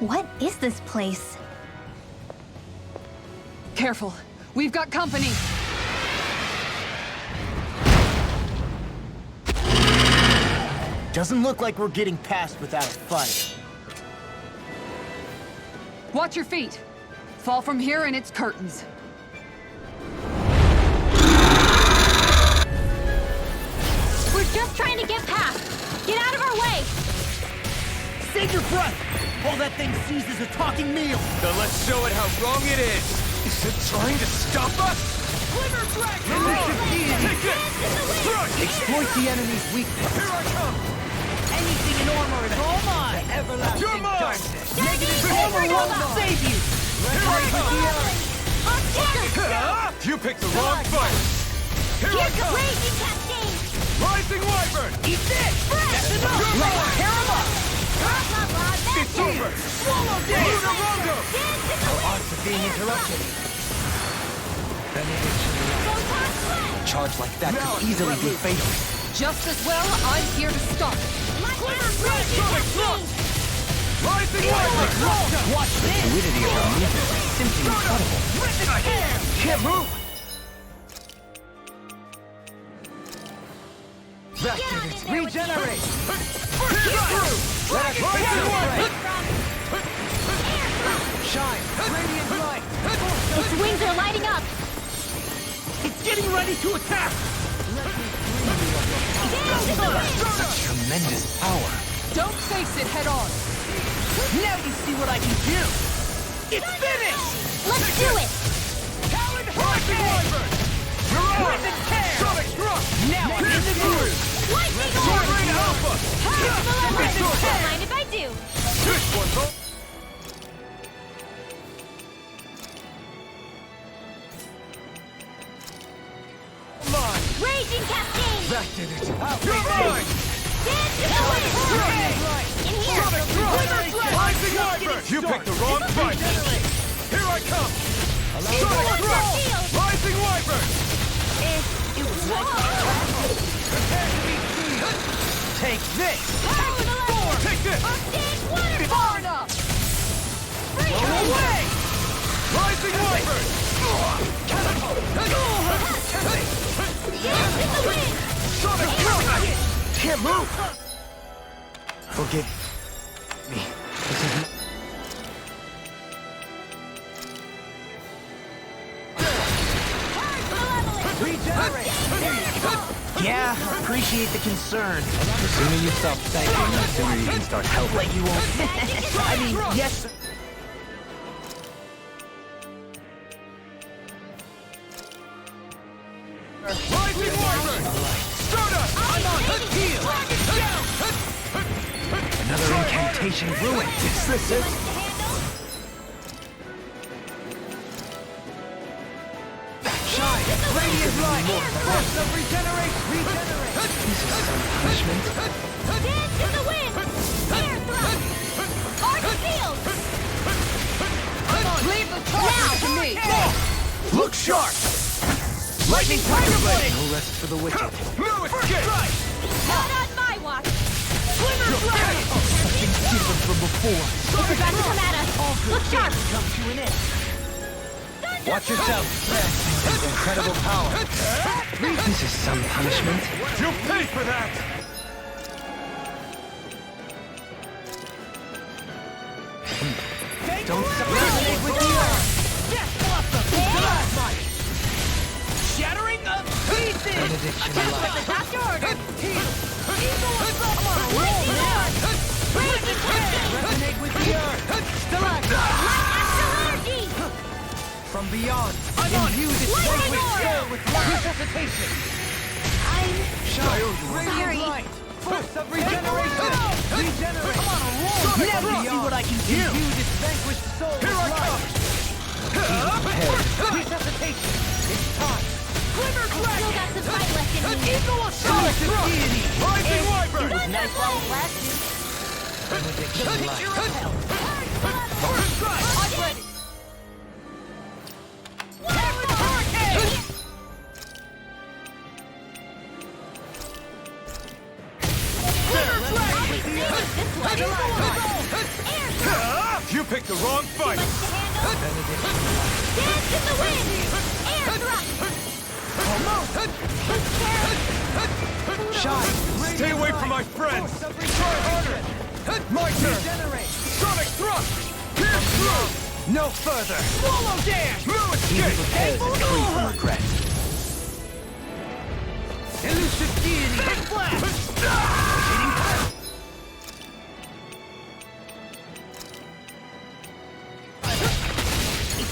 What is this place? Careful. We've got company. Doesn't look like we're getting past without a fight. Watch your feet. Fall from here and it's curtains. We're just trying to get past. Get out of our way! Save your breath! All that thing sees is a talking meal! Then let's show it how wrong it is! Is it trying to stop us? Glimmer Dragon! Take it! Crush! Exploit the enemy's weakness! Here I come! Anything in armor is all mine! The everlasting You're mine! darkness! Negative Armor won't save you! You picked the wrong fight! Here I come! Raging Cascade! Rising Wyvern! Eat this! That's enough! You're Let's mine! tear him up! It's over! Swallow this! Lunarondo! No odds of being interrupted. Benediction. A charge like that could easily be fatal. Just as well, I'm here to stop it. Rising Wyvern! Watch the fluidity of your movement. Simply incredible. Can't move! That did it. Regenerate! Let us face your prey! Shine! Radiant light! Its wings are lighting up! It's getting ready to attack! Such tremendous power! Don't face it head on. Now you see what I can do! It's finished! Let's do it! Talon Rising Wyvern! You're on! Prison tear! Sonic thrust! Now I'm in the mood! Lightning Soaring Alpha! Don't mind if I do! This one's up! Mine! Raging Cascade! That did it! You're mine! Dance to the wind! In here! Sonic thrust! Rising Wyvern! You picked the wrong fight! Here I come! Sonic thrust! Rising Wyvern! It was like prepare to be seen! Take this! Take this! Far enough! Go away! Rising Wyvern! Sonic thrust! Can't move! Forgive me. This isn't... Regenerate! Yeah, appreciate the concern. The sooner you stop thanking, the sooner you can start helping. Like you won't. I mean, yes, sir. Rising Wyvern! Stardust! I'm on! Heal! Another incantation ruined. This is... Shine! Radiant light! Force of regenerate! Regenerate! This is some punishment. Dance in the wind! Air thrust! Arc field! Leave the charge to me! Look sharp! Lightning Tiger Blade! No rest for the wicked. No escape! Not on my watch! Something different from before. It's about to come at us! Look sharp! Come to an end. Watch yourself. This is incredible power. This is some punishment. You'll pay for that! Don't resonate with the earth. Death blossom. Shattering of pieces. Benediction alive. The doctor ordered! Resonate with the earth. Astral energy! From beyond, imbue this vanquished soul with resuscitation. Shine, sorry. radiant light. Force of regeneration. Regenerate. Now you see what I can do. Imbue this vanquished soul with life. Resuscitation. It's time. I still got some fight left in me. Eagle of solid deity. Rising Wyvern! It was nice while it lasted. Benediction alive. I'm ready! You picked the wrong fight! Dance in the wind! Air thrust! Shine! Stay away from my friends! Try harder! My turn! Sonic thrust! Pierce through! No further! Swallow dash! No escape! Prepared to free from regret. Elusive deity! Big blast!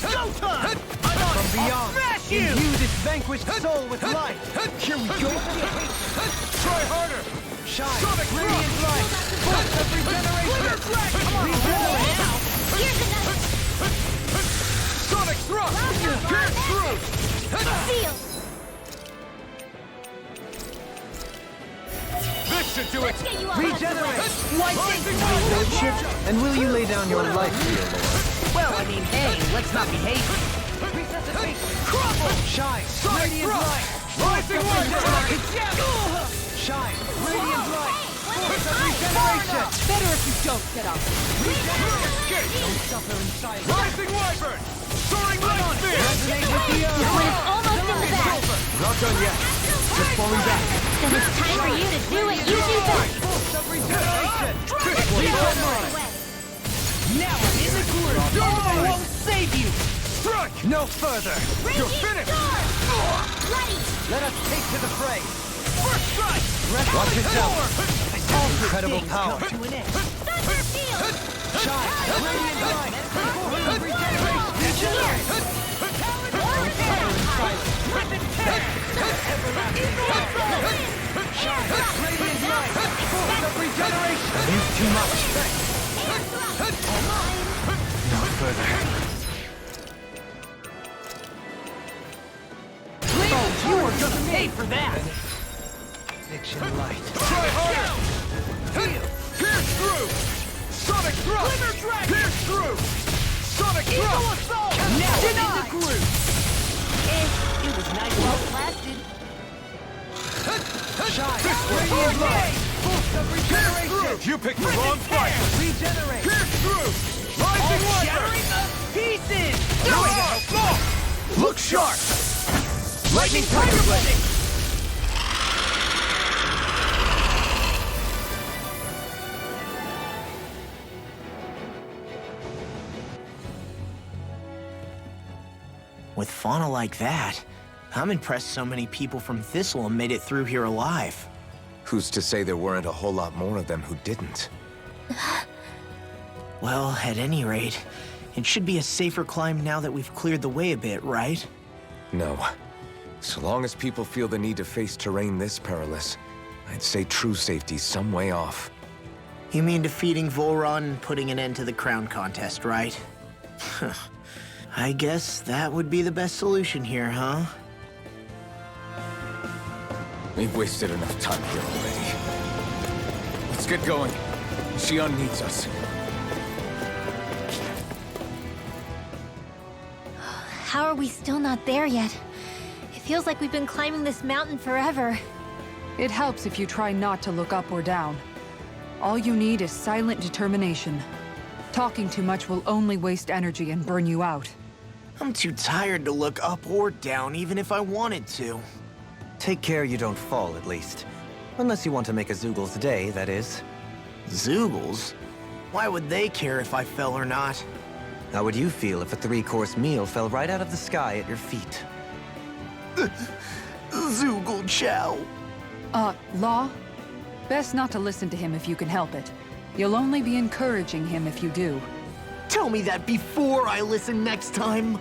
Go time! From beyond, imbue this vanquished soul with life. Here we go. Try harder! Shine, Sonic radiant thrust! light. Force of regeneration. Regenerate. Here's another! Sonic thrust! Pierce through! Seal! This should do it! Get you all Regenerate. Rising Lordship! And will you lay down your life for your lord? Well, I mean, hey, let's not be hasty. Crumble! Shine, Sonic radiant thrust! light. Rising Lordship! Shine, radiant light. Force of Far regeneration. Better if you don't get up. Escape! Suffer in silence. Rising Wyvern! Soaring Light Spear! Resonate with the This earth. one is almost in the bag. Not done yet. Just falling back. Then it's time for you to do what you do best. Force of regeneration. Away. Now I'm in the groove. I won't save you! Strike! No further. You're Raging finished! storm! Light! Let us take to the fray. First strike! Watch it go. Incredible Things power. come to an end. Thunder shield! Shine, radiant light. Force of regeneration. Here! Shine, radiant light. Force of regeneration. Use too much. No further. Oh, you are gonna pay for that! Fiction light. Try harder! Pierce through! Sonic thrust! Pierce through! Sonic thrust! Now I'm in the groove! It was nice while it lasted. Shine, radiant light. Force of Pierce regeneration. through! You picked the wrong fight! Regenerate. Pierce through! Rising Wyvern! Shattering the pieces! Look sharp! Lightning Tiger Blade! With fauna like that, I'm impressed so many people from Thistle made it through here alive. Who's to say there weren't a whole lot more of them who didn't? Well, at any rate, it should be a safer climb now that we've cleared the way a bit, right? No. So long as people feel the need to face terrain this perilous, I'd say true safety's some way off. You mean defeating Volron and putting an end to the crown contest, right? I guess that would be the best solution here, huh? We've wasted enough time here already. Let's get going. Xion needs us. How are we still not there yet? It feels like we've been climbing this mountain forever. It helps if you try not to look up or down. All you need is silent determination. Talking too much will only waste energy and burn you out. I'm too tired to look up or down, even if I wanted to. Take care you don't fall, at least. Unless you want to make a Zoogel's day, that is. Zoogles? Why would they care if I fell or not? How would you feel if a 3-course meal fell right out of the sky at your feet? Zoogle chow. Law? Best not to listen to him if you can help it. You'll only be encouraging him if you do. Tell me that before I listen next time.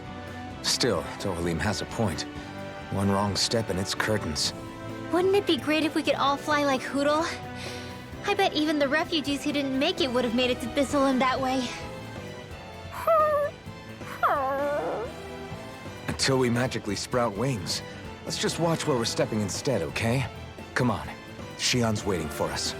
Still, Tohalim has a point. One wrong step and it's curtains. Wouldn't it be great if we could all fly like Hootle? I bet even the refugees who didn't make it would have made it to Thistleland that way. Until we magically sprout wings, let's just watch where we're stepping instead, okay? Come on. Xion's waiting for us.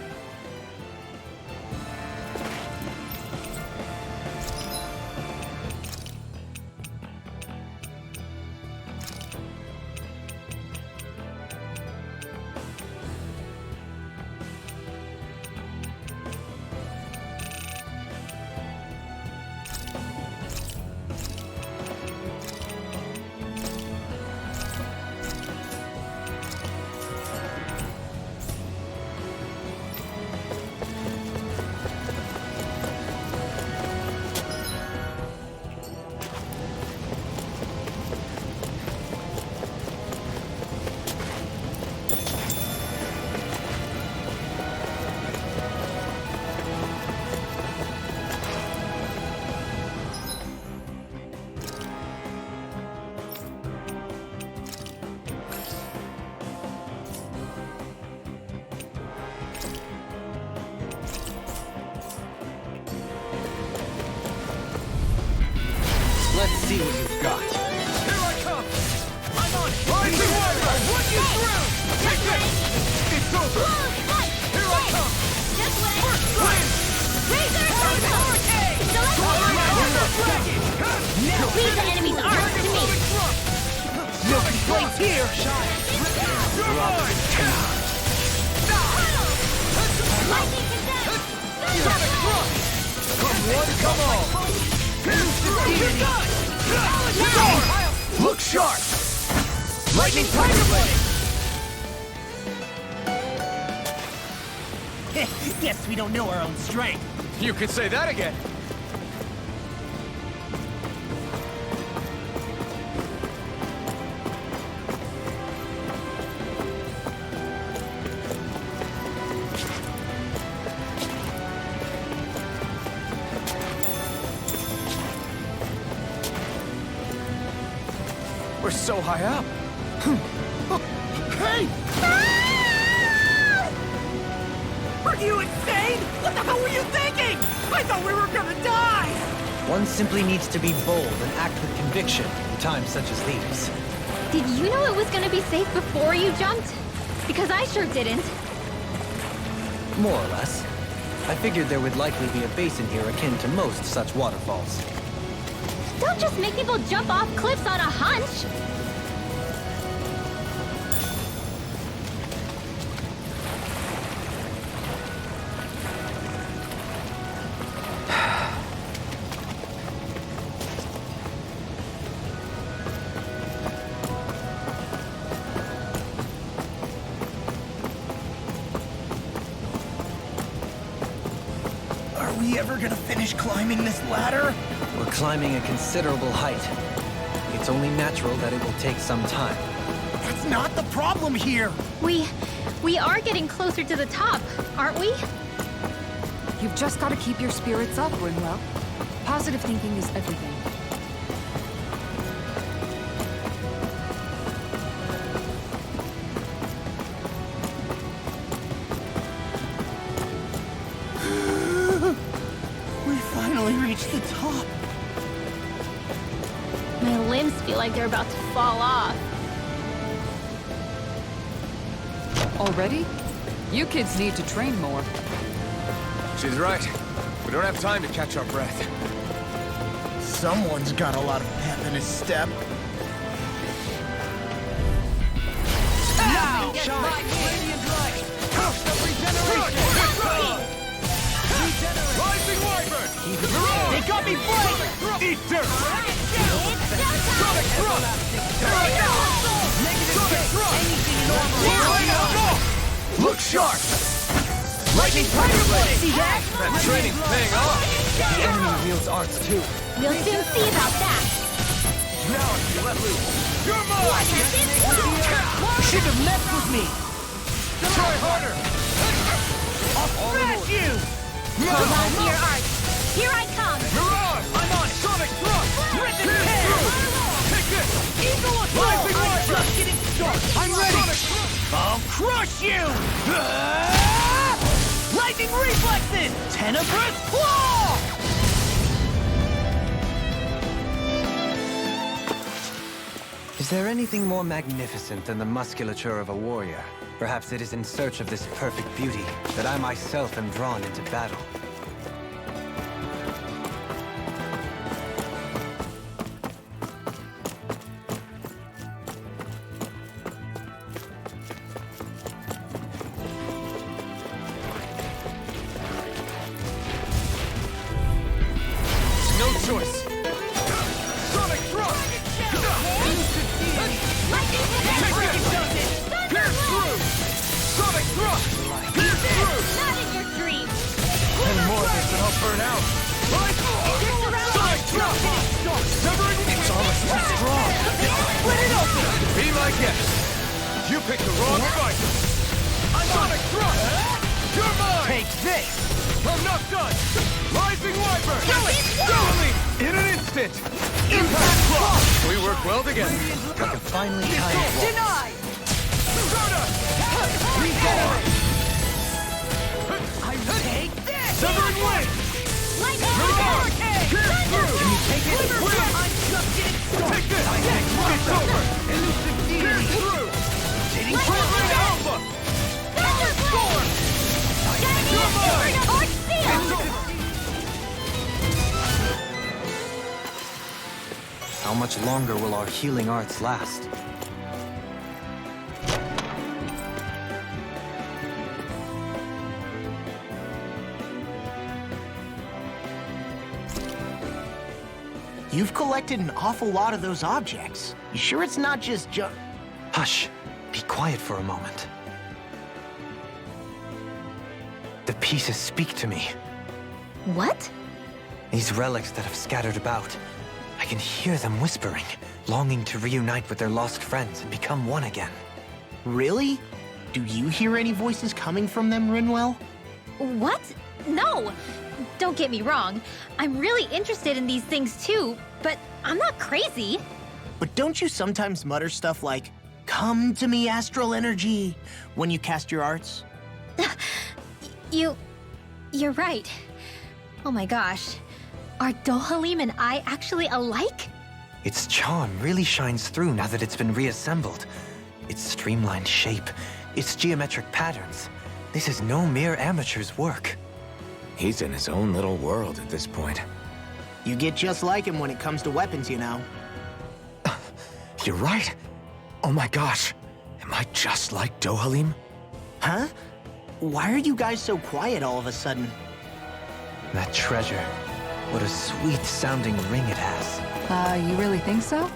Let's see what you've got. Here I come! I'm on it! Rising Wyvern! What you through! Take this! It's over! Here I come! Just wait. First flame! Razor Circle! Leave the enemy's arms to me. No complaints here! You're mine! Lightning condemned. Sonic thrust! Come one, come all! Look sharp! Lightning Tiger Blade! Guess we don't know our own strength. You could say that again! We're so high up! Hey! Are you insane? What the hell were you thinking? I thought we were gonna die! One simply needs to be bold and act with conviction in times such as these. Did you know it was gonna be safe before you jumped? Because I sure didn't. More or less. I figured there would likely be a basin here akin to most such waterfalls. Don't just make people jump off cliffs on a hunch. Are we ever gonna finish climbing this ladder? We're climbing a considerable height. It's only natural that it will take some time. That's not the problem here! We are getting closer to the top, aren't we? You've just got to keep your spirits up, Ringwell. Positive thinking is everything. We finally reached the top. My limbs feel like they're about to fall off. Already? You kids need to train more. She's right. We don't have time to catch our breath. Someone's got a lot of pep in his step. Now! Shine! Radiant light! Curse of regeneration! Rising Wyvern! They got me flanked! Eat dirt! Sonic thrust! Negative thrust! Anything normal! Look sharp! Lightning Tiger Blade! See that? That training's paying off! The enemy wields arts too. We'll soon see about that. Now if you let loose, you're mine! You shouldn't have messed with me! Try harder! I'll smash you! Hold on to your arts. Here I come. Mirage! I'm on it! Sonic thrust! Rip and Pierce tear! through! Take this! Eagle Assault! Rising I'm Wyvern! just getting started! I'm ready! Sonic thrust! I'll crush you! Lightning reflexes! Tenebrous claw! Is there anything more magnificent than the musculature of a warrior? Perhaps it is in search of this perfect beauty that I myself am drawn into battle. No choice! Sonic thrust! Pierce through! Sonic thrust! Pierce through! Not in your dreams. And more of this and I'll burn out! Sonic thrust! Severing It's almost too strong! Split it open! Be my guest! You picked the wrong fight! Sonic thrust! You're mine! Take this! I'm not done! Rising Wyvern! Do it! In an instant! Impact Claw! We work well together. Like a finely timed waltz. Denied! Stardust! Regenerate! I take this! Severing Wing! Lightning Mirage! Hurricane! Pierce through! Can you take it? Win! I'm just How much longer will our healing arts last? You've collected an awful lot of those objects. You sure it's not just Hush. Be quiet for a moment. The pieces speak to me. What? These relics that have scattered about. I can hear them whispering, longing to reunite with their lost friends and become one again. Really? Do you hear any voices coming from them, Rinwell? What? No! Don't get me wrong. I'm really interested in these things too, but I'm not crazy. But don't you sometimes mutter stuff like, "Come to me, astral energy," when you cast your arts? You're right. Oh my gosh. Are Dohalim and I actually alike? Its charm really shines through now that it's been reassembled. Its streamlined shape, its geometric patterns. This is no mere amateur's work. He's in his own little world at this point. You get just like him when it comes to weapons, you know. You're right. Oh my gosh. Am I just like Dohalim? Huh? Why are you guys so quiet all of a sudden? That treasure. What a sweet-sounding ring it has. You really think so?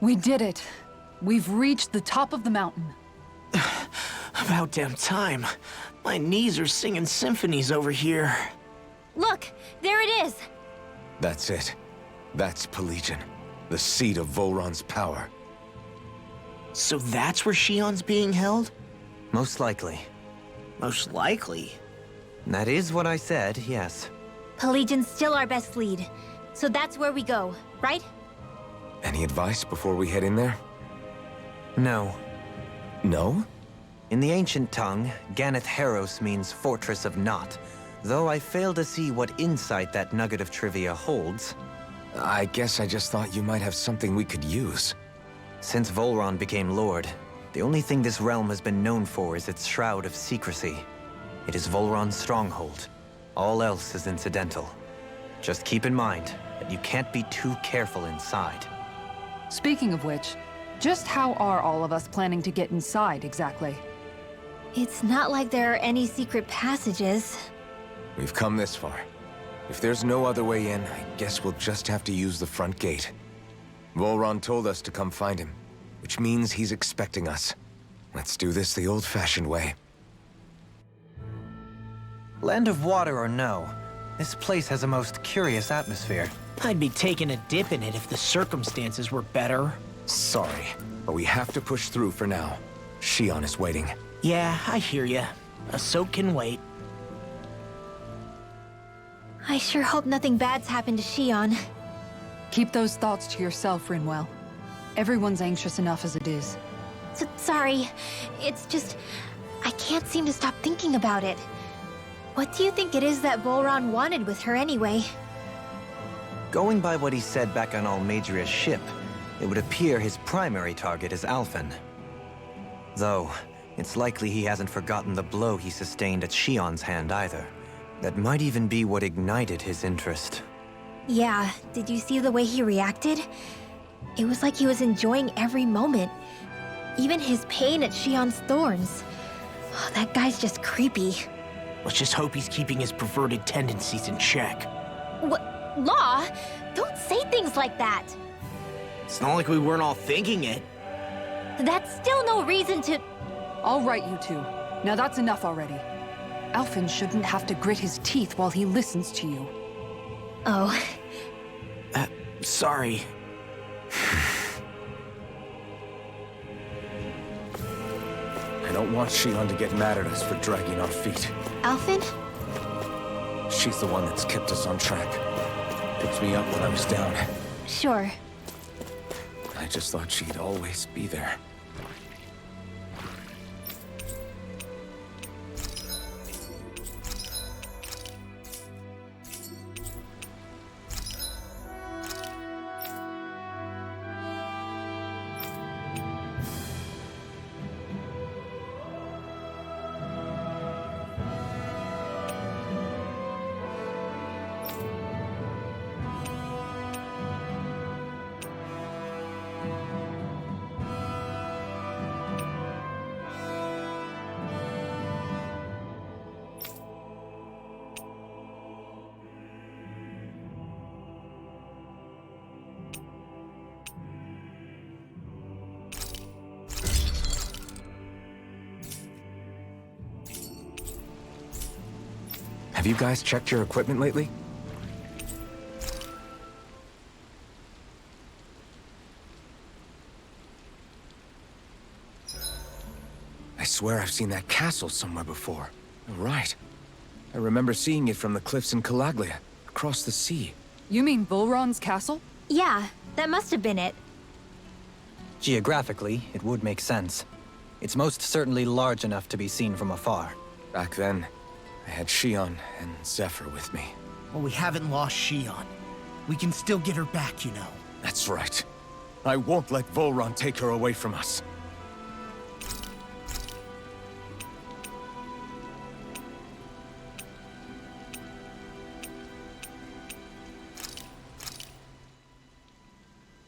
We did it. We've reached the top of the mountain. About damn time. My knees are singing symphonies over here. Look, there it is. That's it. That's Pelegion, the seat of Volron's power. So that's where Shion's being held? Most likely. Most likely. That is what I said, yes. Pelegion's still our best lead. So that's where we go, right? Any advice before we head in there? No. No? In the ancient tongue, Ganeth Heros means Fortress of Naught, though I fail to see what insight that nugget of trivia holds. I guess I just thought you might have something we could use. Since Volron became Lord, the only thing this realm has been known for is its shroud of secrecy. It is Volron's stronghold. All else is incidental. Just keep in mind that you can't be too careful inside. Speaking of which, just how are all of us planning to get inside exactly? It's not like there are any secret passages. We've come this far. If there's no other way in, I guess we'll just have to use the front gate. Volron told us to come find him, which means he's expecting us. Let's do this the old-fashioned way. Land of water or no, this place has a most curious atmosphere. I'd be taking a dip in it if the circumstances were better. Sorry, but we have to push through for now. Shion is waiting. Yeah, I hear ya. A soak can wait. I sure hope nothing bad's happened to Shion. Keep those thoughts to yourself, Rinwell. Everyone's anxious enough as it is. Sorry. It's just... I can't seem to stop thinking about it. What do you think it is that Volron wanted with her anyway? Going by what he said back on Almadria's ship, it would appear his primary target is Alphen. Though, it's likely he hasn't forgotten the blow he sustained at Shion's hand either. That might even be what ignited his interest. Yeah, did you see the way he reacted? It was like he was enjoying every moment. Even his pain at Shion's thorns. Oh, that guy's just creepy. Let's just hope he's keeping his perverted tendencies in check. What? Law? Don't say things like that. It's not like we weren't all thinking it. That's still no reason to... All right, you two. Now that's enough already. Alphen shouldn't have to grit his teeth while he listens to you. Oh. Sorry. I don't want Shion to get mad at us for dragging our feet. Alphen? She's the one that's kept us on track. Picked me up when I was down. Sure. I just thought she'd always be there. Have you guys checked your equipment lately? I swear I've seen that castle somewhere before. You're right. I remember seeing it from the cliffs in Calaglia, across the sea. You mean Volron's castle? Yeah, that must have been it. Geographically, it would make sense. It's most certainly large enough to be seen from afar. Back then, I had Shion and Zephyr with me. Well, we haven't lost Shion. We can still get her back, you know. That's right. I won't let Volron take her away from us.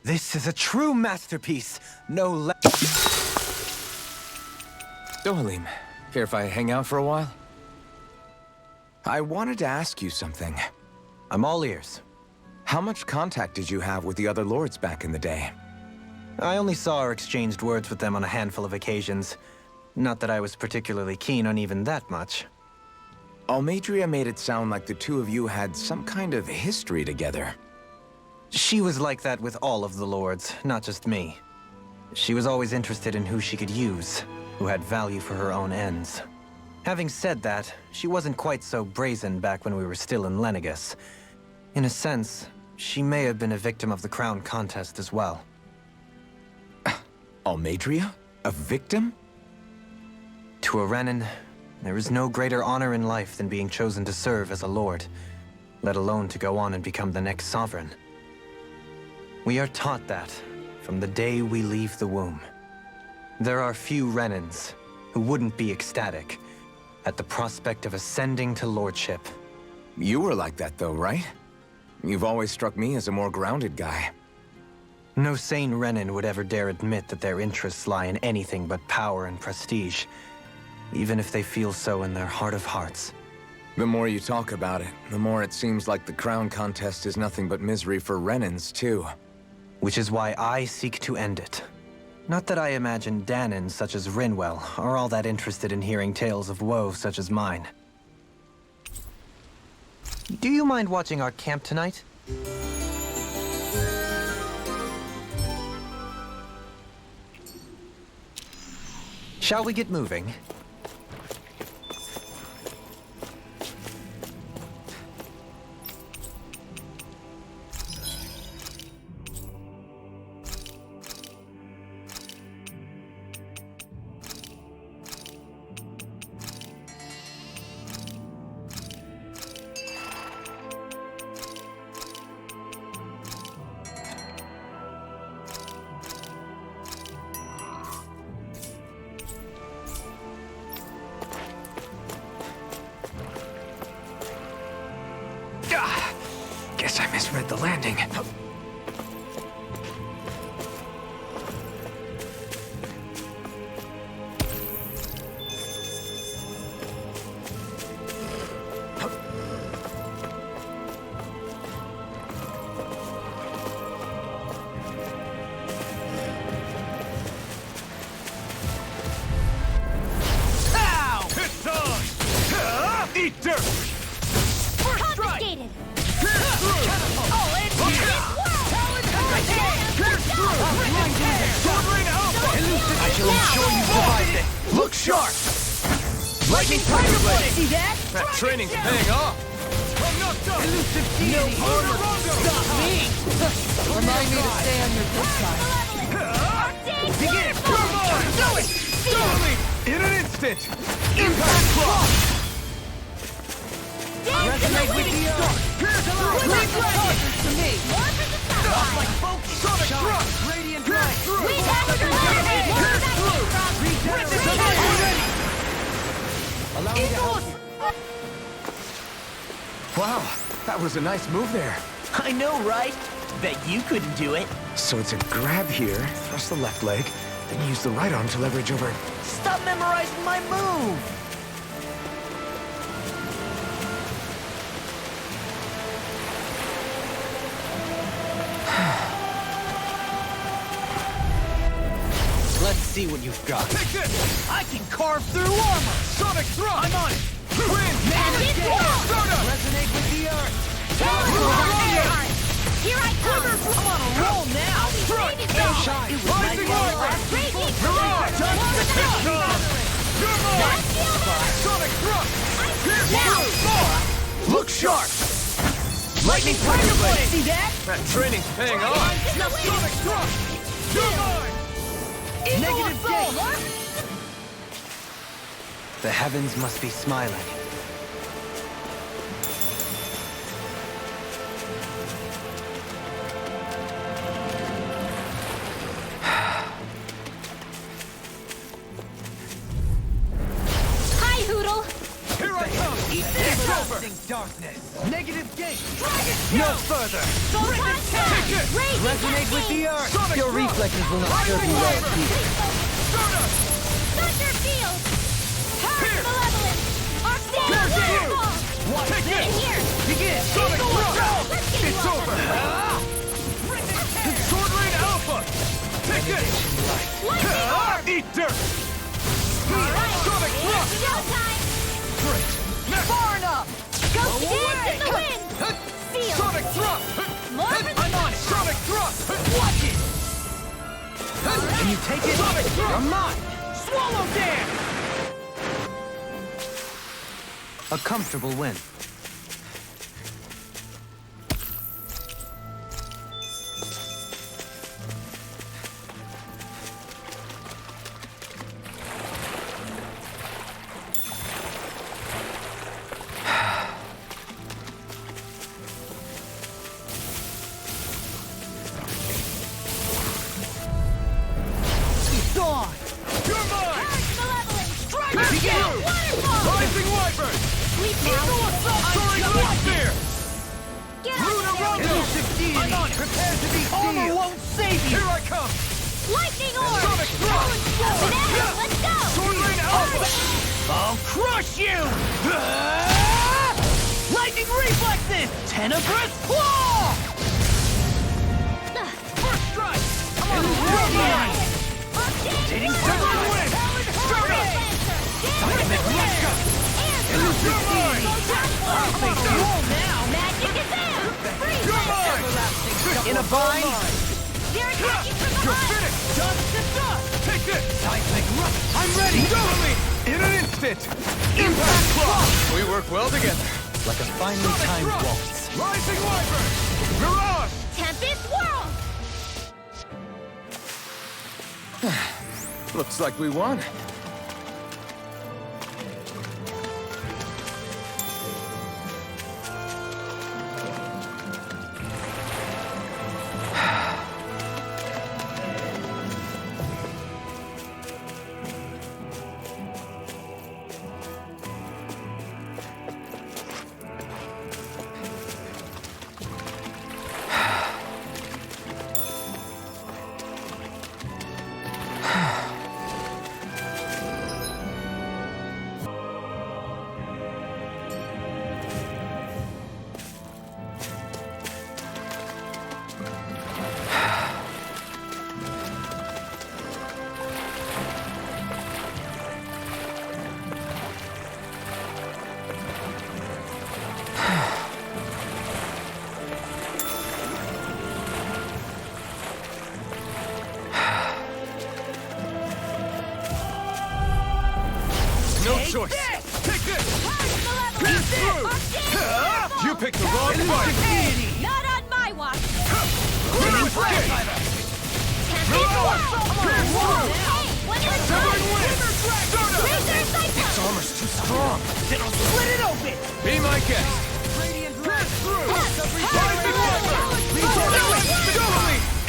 This is a true masterpiece. No less. Dohalim, care if I hang out for a while? I wanted to ask you something. I'm all ears. How much contact did you have with the other lords back in the day? I only saw or exchanged words with them on a handful of occasions. Not that I was particularly keen on even that much. Almadria made it sound like the two of you had some kind of history together. She was like that with all of the lords, not just me. She was always interested in who she could use, who had value for her own ends. Having said that, she wasn't quite so brazen back when we were still in Lenegus. In a sense, she may have been a victim of the crown contest as well. Almadria? A victim? To a Renin, there is no greater honor in life than being chosen to serve as a lord, let alone to go on and become the next sovereign. We are taught that from the day we leave the womb. There are few Renins who wouldn't be ecstatic at the prospect of ascending to lordship. You were like that though, right? You've always struck me as a more grounded guy. No sane Renin would ever dare admit that their interests lie in anything but power and prestige, even if they feel so in their heart of hearts. The more you talk about it, the more it seems like the crown contest is nothing but misery for Renins, too. Which is why I seek to end it. Not that I imagine Danins such as Rinwell are all that interested in hearing tales of woe such as mine. Do you mind watching our camp tonight? Shall we get moving? I misread the landing. It's on! Eat dirt! Confiscated! All in here! I shall ensure you survive this. Look sharp! Lightning Tiger Blade! See that? That training's paying off! I'm knocked up! Elusive deity! Stop me! Remind me to stay on your good side. Begin! Come on! Do it! Totally! In an instant! Impact Cross! Resonate with the earth! Leave the charges to me! Like focus! Sonic Thrust! Radiant Pierce light! through! Allow me to help you. Wow, that was a nice move there. I know, right? Bet you couldn't do it. So it's a grab here, thrust the left leg, then use the right arm to leverage over. Stop memorizing my move! Let's see what you've got. Take this! I can carve through armor! Sonic Thrust! I'm on it! Wind! Stardust! Resonate with the earth! Here I come! I'm on a roll now! Shine! It was Rising Wyvern! Mirage! It's on! You're mine! Sonic Thrust! Pierce through! Look sharp! Lightning Tiger Blade! See that? That training's paying off! Sonic Thrust! You're mine! Negative gate! The heavens must be smiling. Hi, Hoodle! Here I come! Eat It's this! over! Blasting darkness! Negative gate! No further! Take it! Resonate with the earth! Sonic Your Thrust! reflexes will not serve you well, Wyvern! Peter. Stardust! Thunder Field! Here! Malevolent! Arcane Pierce through! Waterfall! Take In it! here! Begin! Sonic Thrust! Let's get It's you over! Sword Rain Alpha! Take it! Lightning orb! Eat dirt! Sonic Thrust! Showtime! Great! Next! Far enough! Ghost dance in the wind! Seal! Sonic Thrust! More for the I'm on it! Sonic Thrust! Watch it! Can you take it? Sonic Thrust! You're mine! Swallow dance! A comfortable win. It's on! You're mine! Malevolent! Begin! Waterfall! Rising Wyvern! Sleep now! Soaring Light Spear! Get on Luna there! Rondo! Elusive deity! I'm on it! Prepare to be Armor sealed! won't save you! Here I come! Lightning orb! Sonic Thrust! Banana, let's go! Sword Rain Alpha! I'll crush you! Lightning reflexes! Tenebrous claw! First strike! Radiant! Rotating Silver Wind! Stardust! Dynamic Rushka! You're mine! Roll now! Magic is there! Freeze! You're mine! In a bind! They're attacking from You're behind! finished! Dust to dust! Take this! Seismic rush! I'm ready! Totally! In an instant! Impact Cross! We work well together. Like a finely Sonic timed Thrust! waltz. Rising Wyvern! Mirage! Tempest Whirl! Looks like we won. No choice. Take this. Pierce through. You picked the wrong fight. Not on my watch! Finish escape. Pierce through. When you're Severing wind. Soda. Its armor's too strong. It'll split it open! Be my guest. Pierce through. Rising Viper.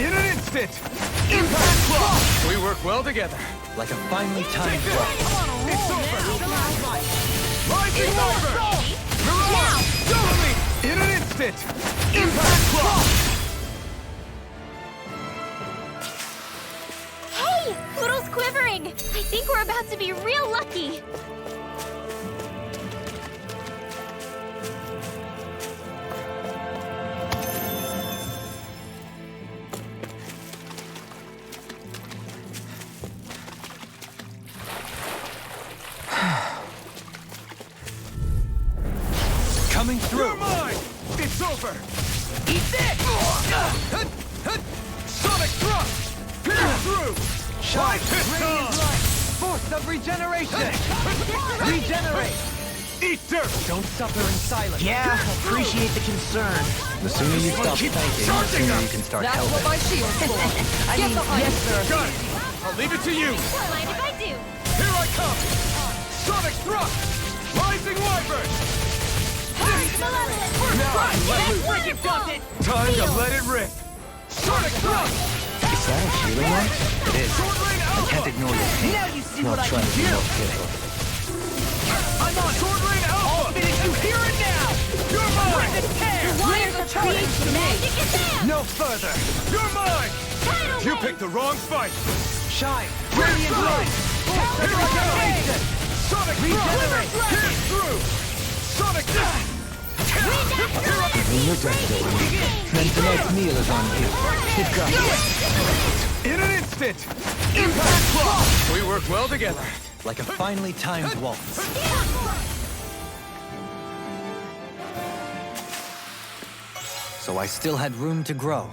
In an instant. Impact Claw. We work well together. Like a finely timed Take this. waltz. It's over. Rising Viper. Mirage. Double. In an instant. Impact Claw. Hey! Poodle's quivering! I think we're about to be real lucky! Coming through. You're mine. It's over. Eat this! Sonic thrust. Pierce through. Shine. Piston. Force of regeneration. Regenerate. Eat dirt. Don't suffer in silence. Yeah, appreciate the concern. The sooner you stop Keep thanking, the charging sooner up. you can start That's helping. what my shield's for. Get behind yes, sir. Got it. I'll leave it to you. Don't mind if I do! Here I come. Sonic thrust. Rising Wyvern. Now let loose. Freaking does it! Time to let it rip. Sonic thrust. Is that a shielding one? It is. Sword Rain I Alpha. can't ignore your pain. Now you see Not what I trying can to be do! more careful. I'm on it! Sword Rain I'll Alpha. finish you here and now! You're Rip mine. and tear! Wires of creation. Magic is there! No further. You're mine. Tidal You wave! picked the wrong fight. Shine. Radiant Radiant light. light. Here I go. Sonic Regenerate. thrust. Pierce through. Sonic thrust. Here I Your destiny. Then tonight's meal is on you. Keep going. In an instant. Impact Claw. We work well together. Like a finely timed waltz. So I still had room to grow.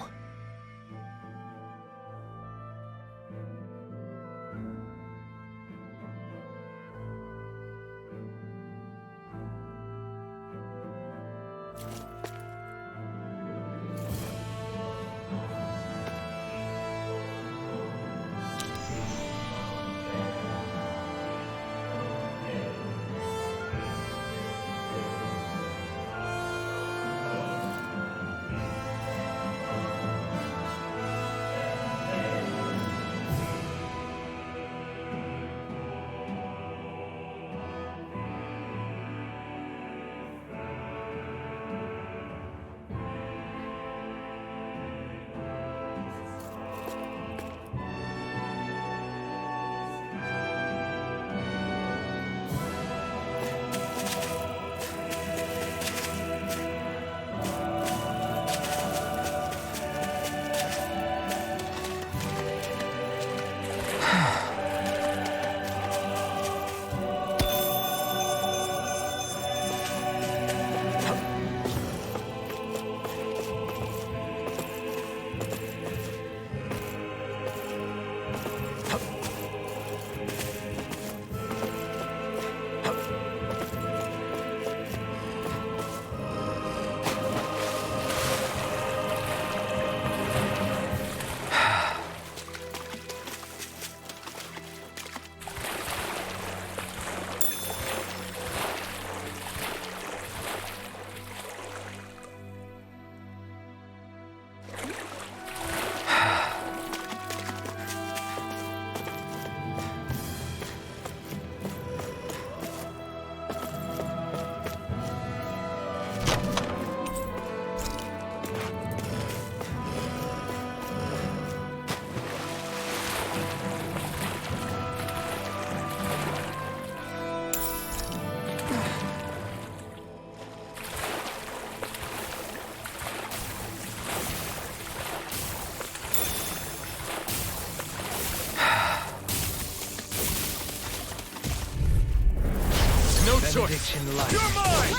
prediction life. You're mine!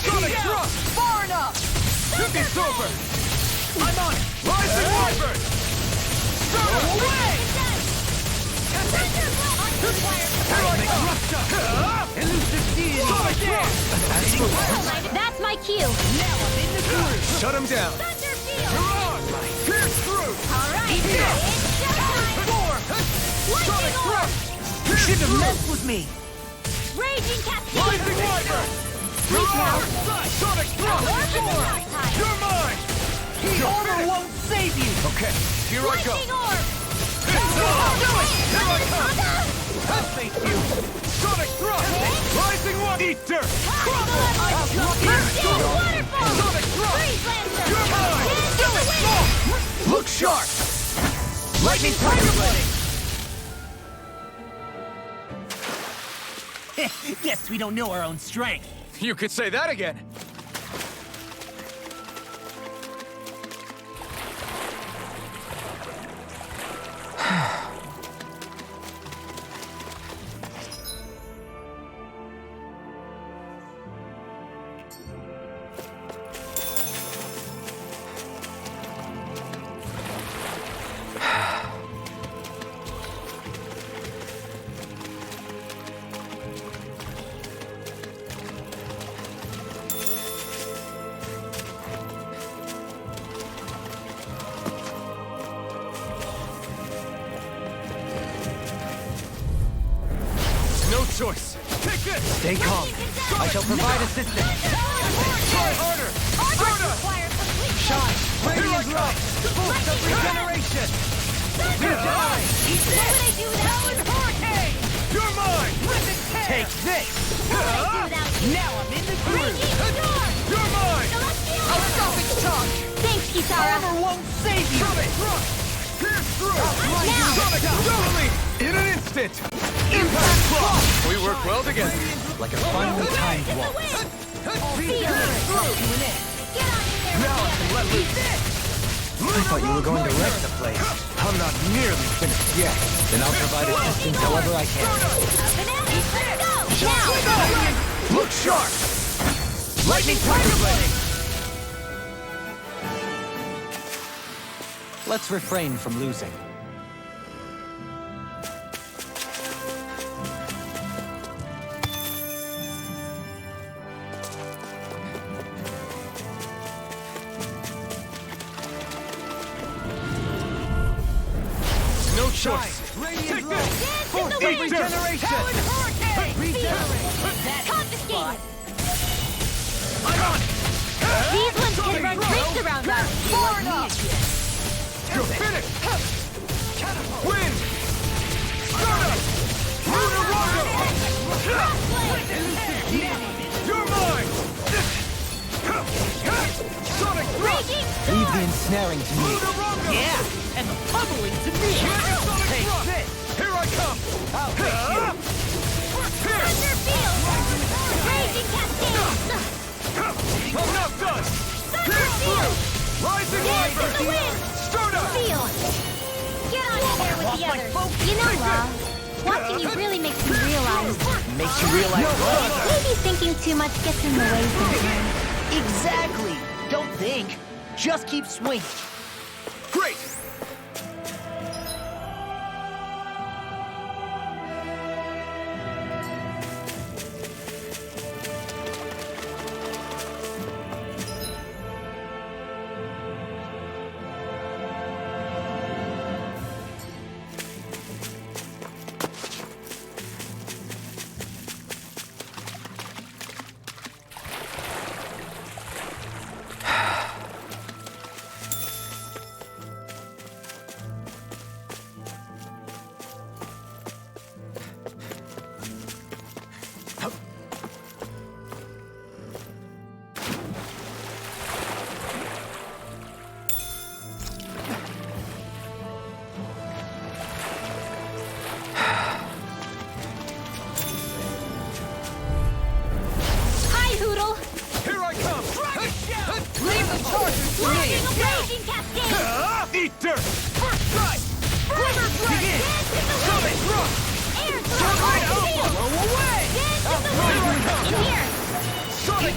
Sonic thrust! Far enough! It's over! I'm on it! Rising Wyvern! Start away! Elusive shield! Sonic thrust! That's my cue. Now I'm in the groove! Shut him down. You're on! Pierce through! Alright, Sonic thrust! You shouldn't have messed with me! Raging Cascade! Rising Wyvern! You're on! Sonic thrust! You're mine! The order won't save you! Okay, here I go! Lightning Orb! It's on! Here I come! Thank you! Sonic thrust! Rising one! Eat dirt! Steel Waterfall! Sonic thrust! Freeze Lancer! You're mine! Do it! Look sharp! Lightning Tiger Blade! Guess we don't know our own strength. You could say that again! No choice! Take this! Stay calm. I shall provide assistance. Try harder! Soda! Shine! Radiant light! Boost of regeneration! Hurricane! You're mine! Take this! Now I'm in the groove! You're mine! Atomic charge! Thanks, Kisara. Armor won't save you! Sonic thrust! Pierce through! Now! Sonic totally! In an instant! Impact block! We work well together. Like a finely timed waltz. Now I can let loose. I thought you were going to wreck the place. I'm not nearly finished yet. Then I'll provide assistance however I can. Look sharp! Lightning Tiger Blade! Let's refrain from losing. No choice! Take this! Force of regeneration! Confiscated! I'm on it! These ones can run rings around us! Far enough! You're finished! Win! Stardust! Lunarondo! You're mine! Sonic thrust! Leave the ensnaring to me. Lunarondo! Yeah, and the pummeling to me! Sonic Take thrust! this! Here I come! I'll take you. Pierce! Thunderfield! Raging Cascade! I'm not done! Pierce through! Rising Dance Wyvern! in the wind! Stardust! Feel! Get on in there with the others! You know, watching you really makes me realize Makes you realize what? maybe thinking too much gets in the way sometimes. Exactly! Don't think. Just keep swinging. Great!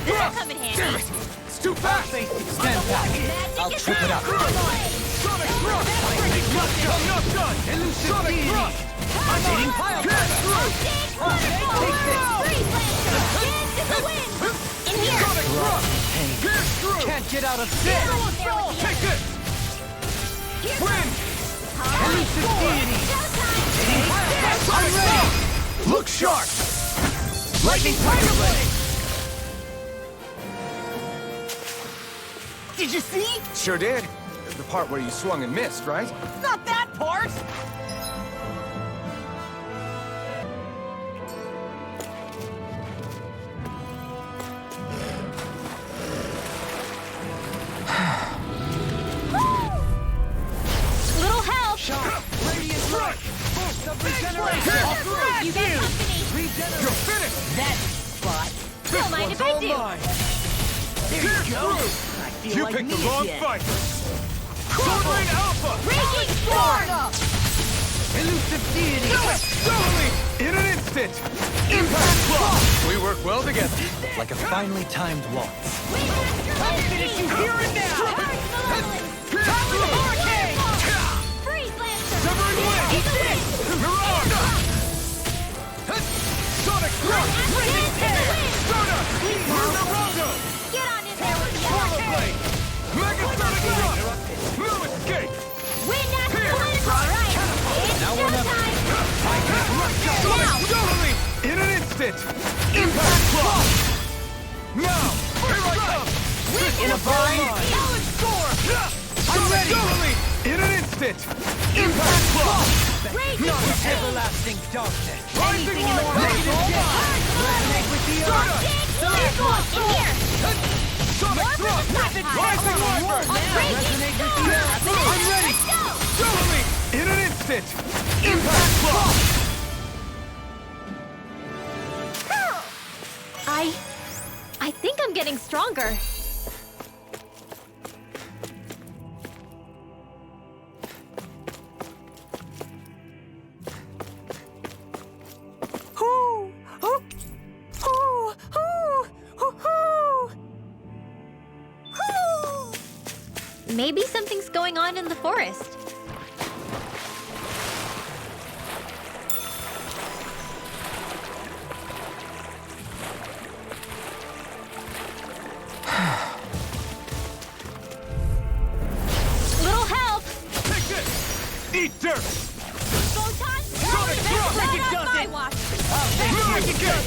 This'll come in handy. It's too fast! Stand back. I'll trip it up. Sonic Thrust! I'm not done! Sonic Thrust! I'm eating pile Get through! In here. Sonic Thrust! Get through! Can't get out of this. Take this! Win! Elusive deity. I'm ready! Look sharp! Lightning Tiger Blade. Did you see? Sure did. The part where you swung and missed, right? Not that part! Little help. Radiant Strike. Boost of regeneration. You get company. You're finished! That spot. Don't mind if I do. There Get you go. through! I feel You like picked me the wrong again. fight! Sword Rain Alpha! Raging storm. Elusive deity. Totally! In an instant! Impact Block! We work well together. Like a finely timed waltz. I'll finish you here and now. Get through! Freeze Lancer. Severing Wind! Mirage! Sonic Thrust! Stardust! Lunarando! Get on in there with the Polar Blade! Megasonic Thrust! No escape! Win national win. All right. It's showtime. Totally! In an instant! Impact Block! Now! Here I come! In a bind. I'm ready! Totally! In an instant! Impact Block! Raging Everlasting darkness. Rising Light! Resonate with the earth. Stardust! in here. Sonic Thrust! Rising Wyvern! Resonate with the earth. I'm ready! Totally! In an instant! Impact Block! I think I'm getting stronger. Maybe something's going on in the forest. Little help! Take this! Eat dirt! Photon! Sonic Thrust! Not it on does my it. watch. Move again!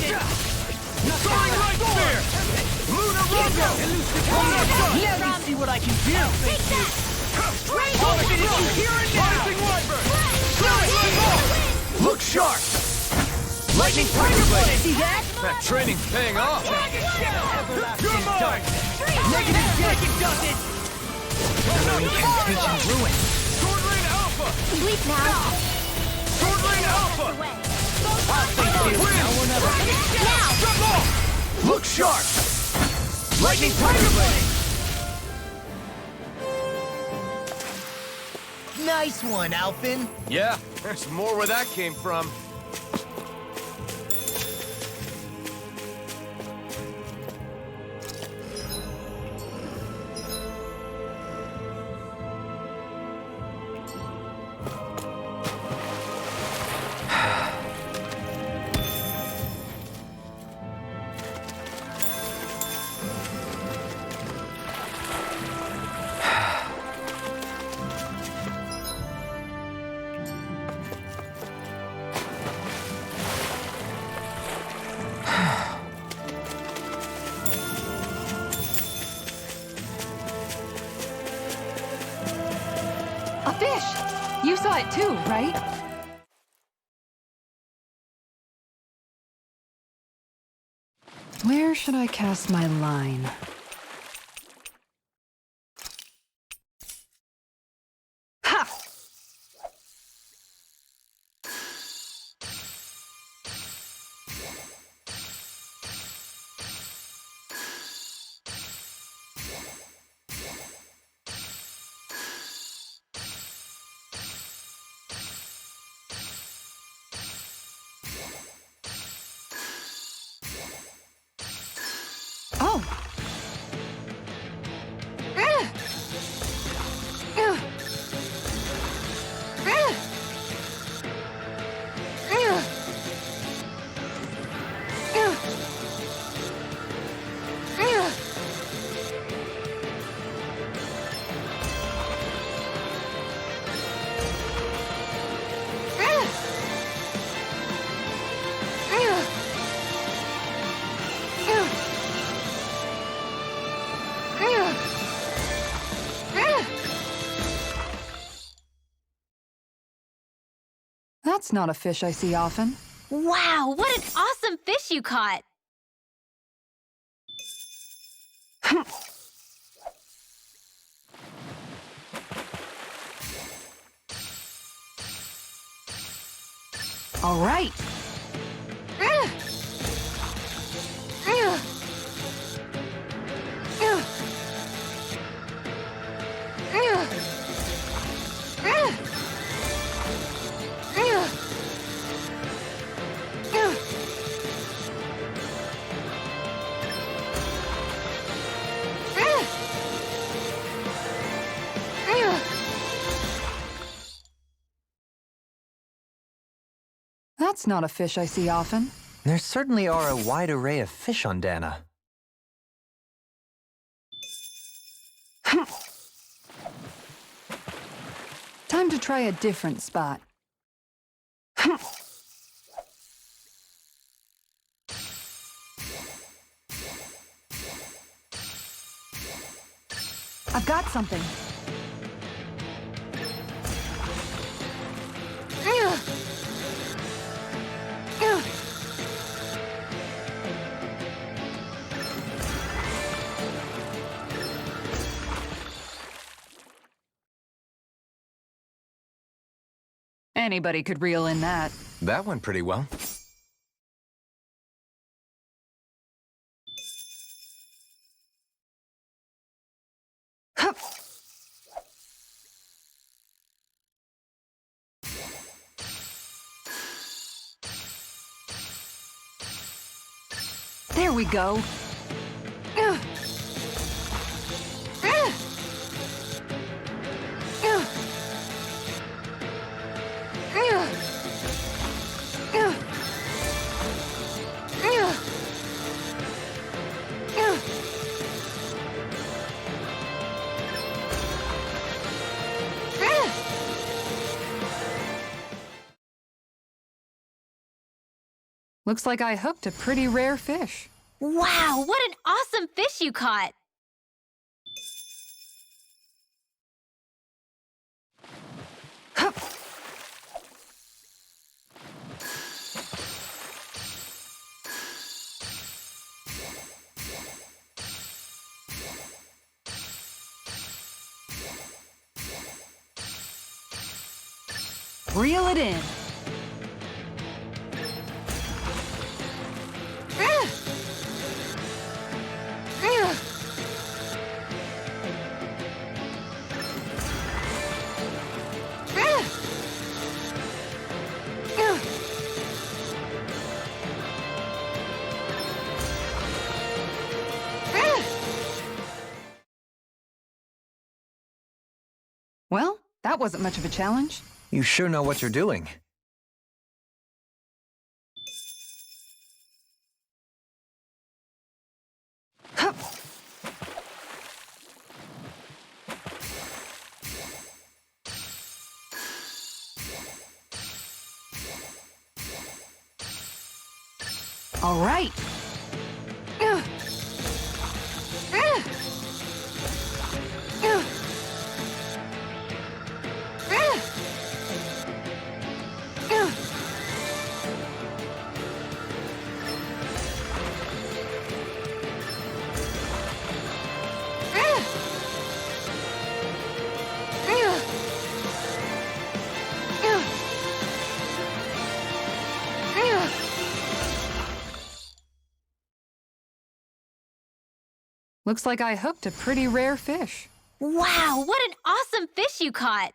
Soaring Light Spear! Lunarando! Let me see what I can do. Take that! I'll finish you here and now! Rising Wyvern! Look sharp! Lightning Tiger Blade. See that? That training's paying off. You're mine! Negative check. It does it. Incantation ruin. Sword Rain Alpha! Sleep now. Sword Rain Alpha! Away. Win! Now! Jump off! Look sharp! Lightning Tiger Blade. Nice one, Alpin. Yeah, there's more where that came from. A fish! You saw it too, right? Where should I cast my line? Ha! Oh, That's not a fish I see often. Wow, what an awesome fish you caught! All right. That's not a fish I see often. There certainly are a wide array of fish on Dana. Time to try a different spot. I've got something. Anybody could reel in that. That went pretty well. Hup. There we go. Looks like I hooked a pretty rare fish. Wow, what an awesome fish you caught! Hup. Reel it in. Well, that wasn't much of a challenge. You sure know what you're doing. Hup. All right. Looks like I hooked a pretty rare fish. Wow, what an awesome fish you caught!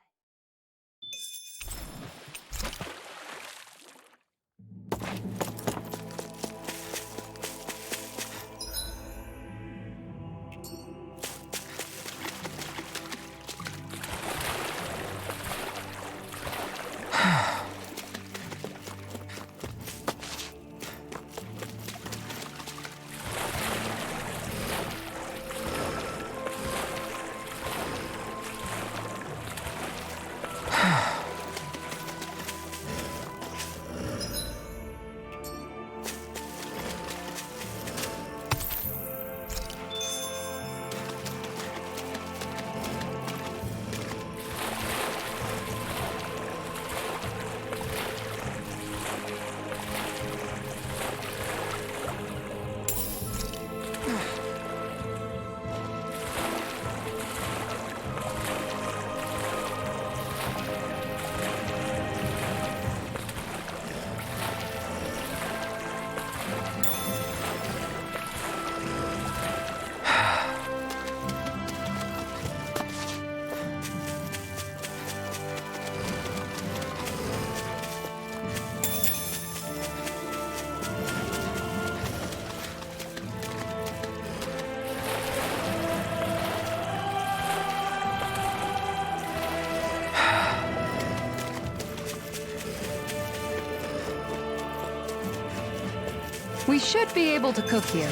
We should be able to cook here.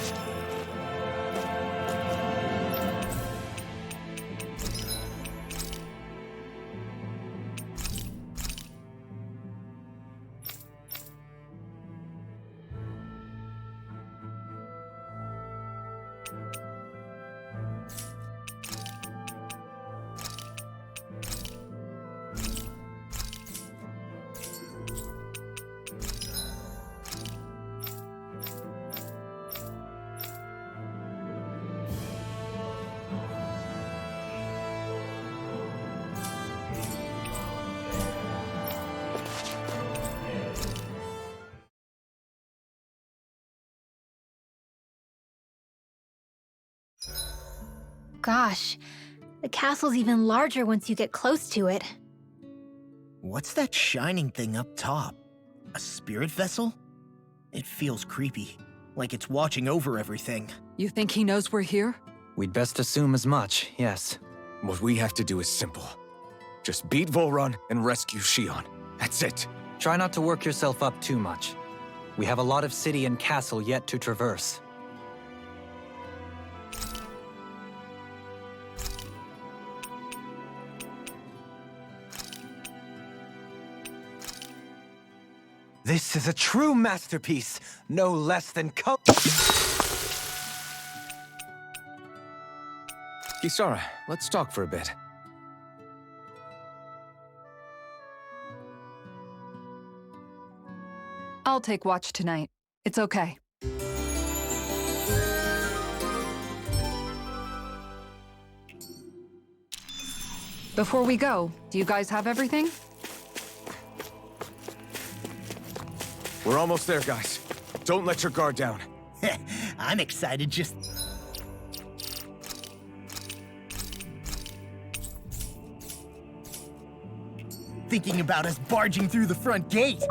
Gosh, the castle's even larger once you get close to it. What's that shining thing up top? A spirit vessel? It feels creepy, like it's watching over everything. You think he knows we're here? We'd best assume as much, yes. What we have to do is simple. Just beat Volron and rescue Shion. That's it. Try not to work yourself up too much. We have a lot of city and castle yet to traverse. This is a true masterpiece, no less than Kisara, let's talk for a bit. I'll take watch tonight. It's okay. Before we go, do you guys have everything? We're almost there, guys. Don't let your guard down. I'm excited just... thinking about us barging through the front gate.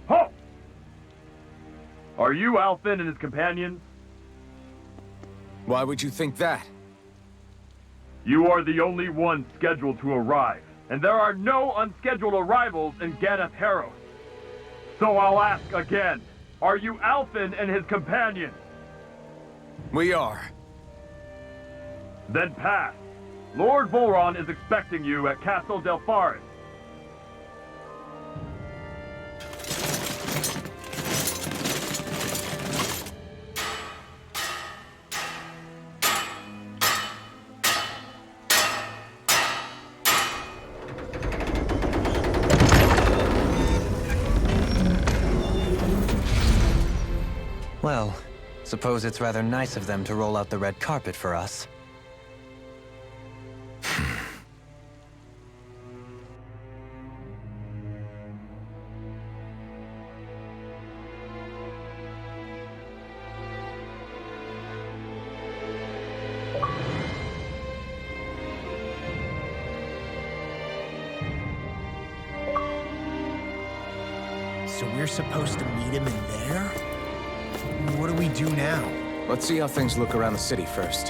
Halt! Are you Alphen and his companions? Why would you think that? You are the only one scheduled to arrive, and there are no unscheduled arrivals in Ganath Haros. So I'll ask again, are you Alphen and his companions? We are. Then pass. Lord Volron is expecting you at Castle Delpharis. Well, suppose it's rather nice of them to roll out the red carpet for us. So we're supposed to meet him in there? What do we do now? Let's see how things look around the city first.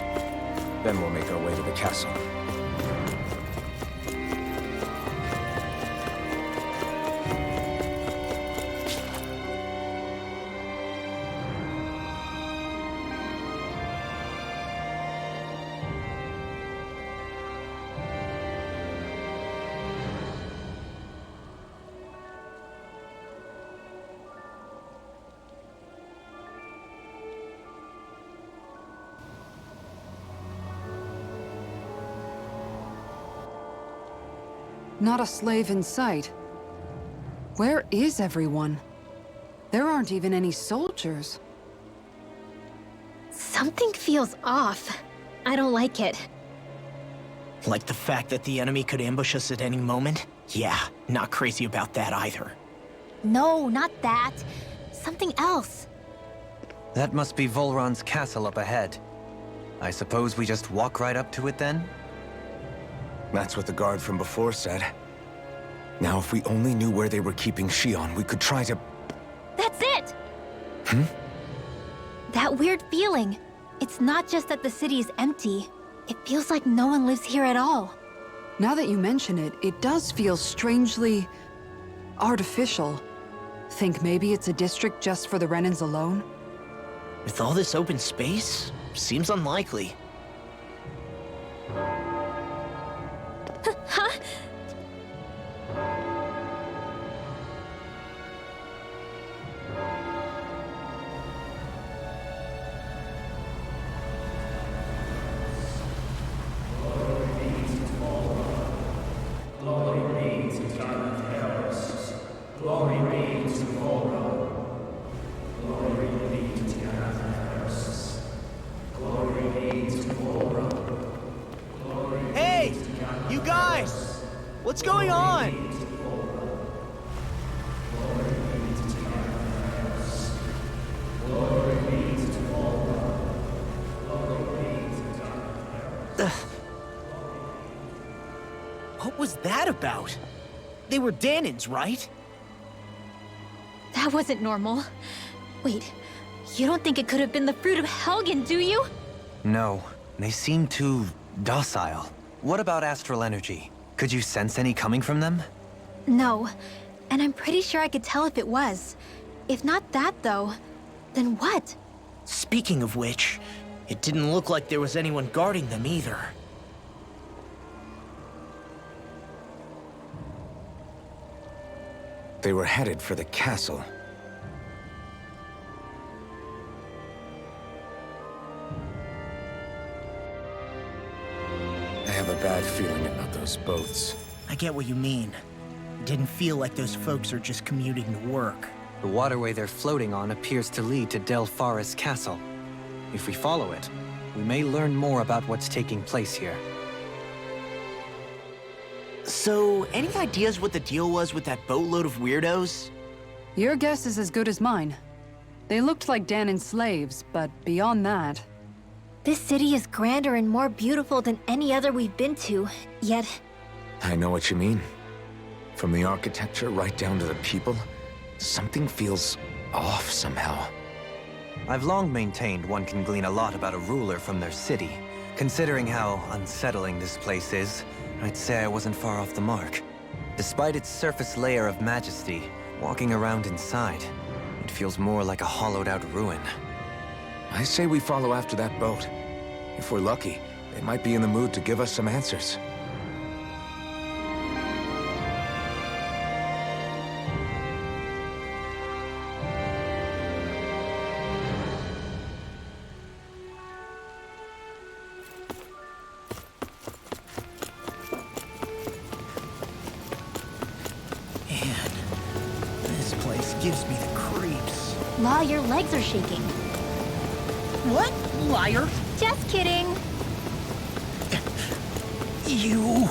Then we'll make our way to the castle. Not a slave in sight. Where is everyone? There aren't even any soldiers. Something feels off. I don't like it. Like the fact that the enemy could ambush us at any moment? Yeah, not crazy about that either. No, not that. Something else. That must be Volron's castle up ahead. I suppose we just walk right up to it then? That's what the guard from before said. Now, if we only knew where they were keeping Shion, we could try to... That's it! Hmm? That weird feeling. It's not just that the city is empty. It feels like no one lives here at all. Now that you mention it, it does feel strangely... artificial. Think maybe it's a district just for the Renans alone? With all this open space, seems unlikely. Huh? Hey! You guys! What's going on? What was that about? They were Danins, right? That wasn't normal. Wait, you don't think it could have been the fruit of Helgen, do you? No, they seem too docile. What about astral energy? Could you sense any coming from them? No, and I'm pretty sure I could tell if it was. If not that, though, then what? Speaking of which, it didn't look like there was anyone guarding them either. They were headed for the castle. I have a bad feeling about those boats. I get what you mean. It didn't feel like those folks are just commuting to work. The waterway they're floating on appears to lead to Del Farra's castle. If we follow it, we may learn more about what's taking place here. So, any ideas what the deal was with that boatload of weirdos? Your guess is as good as mine. They looked like Danon slaves, but beyond that... This city is grander and more beautiful than any other we've been to, yet... I know what you mean. From the architecture right down to the people, something feels off somehow. I've long maintained one can glean a lot about a ruler from their city. Considering how unsettling this place is, I'd say I wasn't far off the mark. Despite its surface layer of majesty, walking around inside, it feels more like a hollowed-out ruin. I say we follow after that boat. If we're lucky, they might be in the mood to give us some answers. Man, this place gives me the creeps. Law, your legs are shaking. What? Liar? Just kidding. You...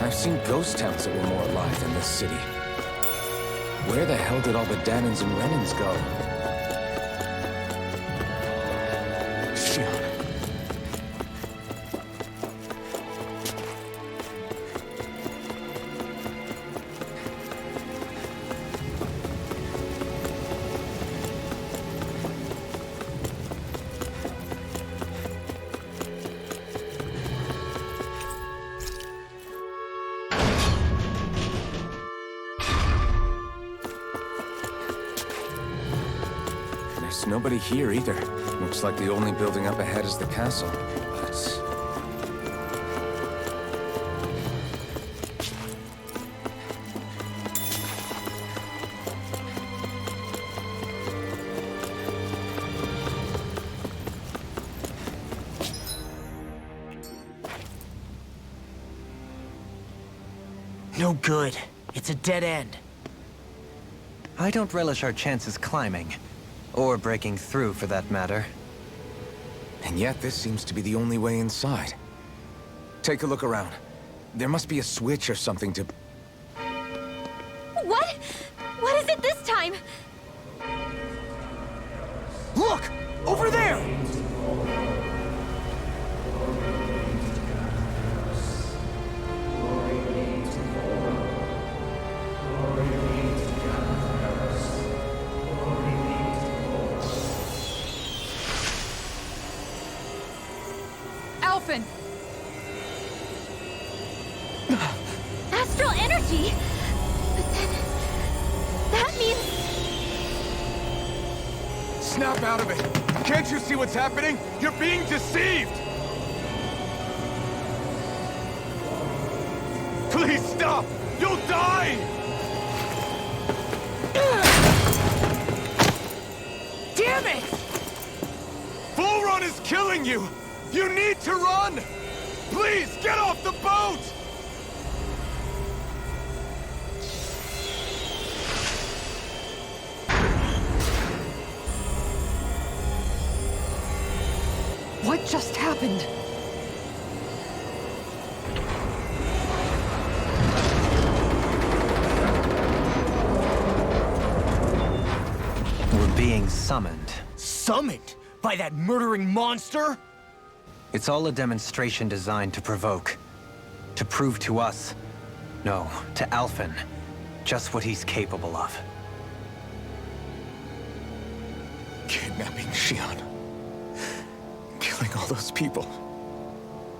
I've seen ghost towns that were more alive than this city. Where the hell did all the Danons and Renans go? Shion. There's nobody here either. Looks like the only building up ahead is the castle. But... No good. It's a dead end. I don't relish our chances climbing. Or breaking through, for that matter. And yet, this seems to be the only way inside. Take a look around. There must be a switch or something to... What? What is it this time? Look! Over there! Alphen! Astral energy? But then... that means... Snap out of it! Can't you see what's happening? You're being deceived! Please stop! You'll die! Damn it! Volron is killing you! You need to run! Please, get off the boat! What just happened? We're being summoned. Summoned? By that murdering monster? It's all a demonstration designed to provoke. To prove to us, no, to Alphen, just what he's capable of. Kidnapping Xion. Killing all those people.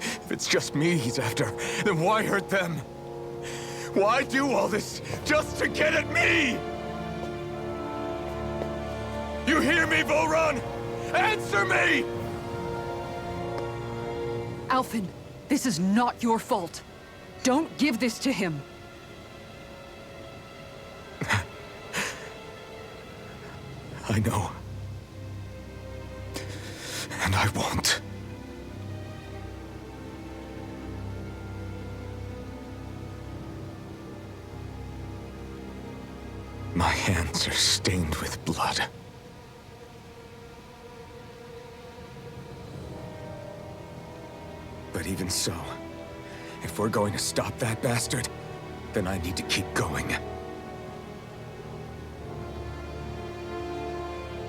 If it's just me he's after, then why hurt them? Why do all this just to get at me? You hear me, Volron? Answer me! Alphen, this is not your fault. Don't give this to him. I know. And I won't. My hands are stained with blood. But even so, if we're going to stop that bastard, then I need to keep going.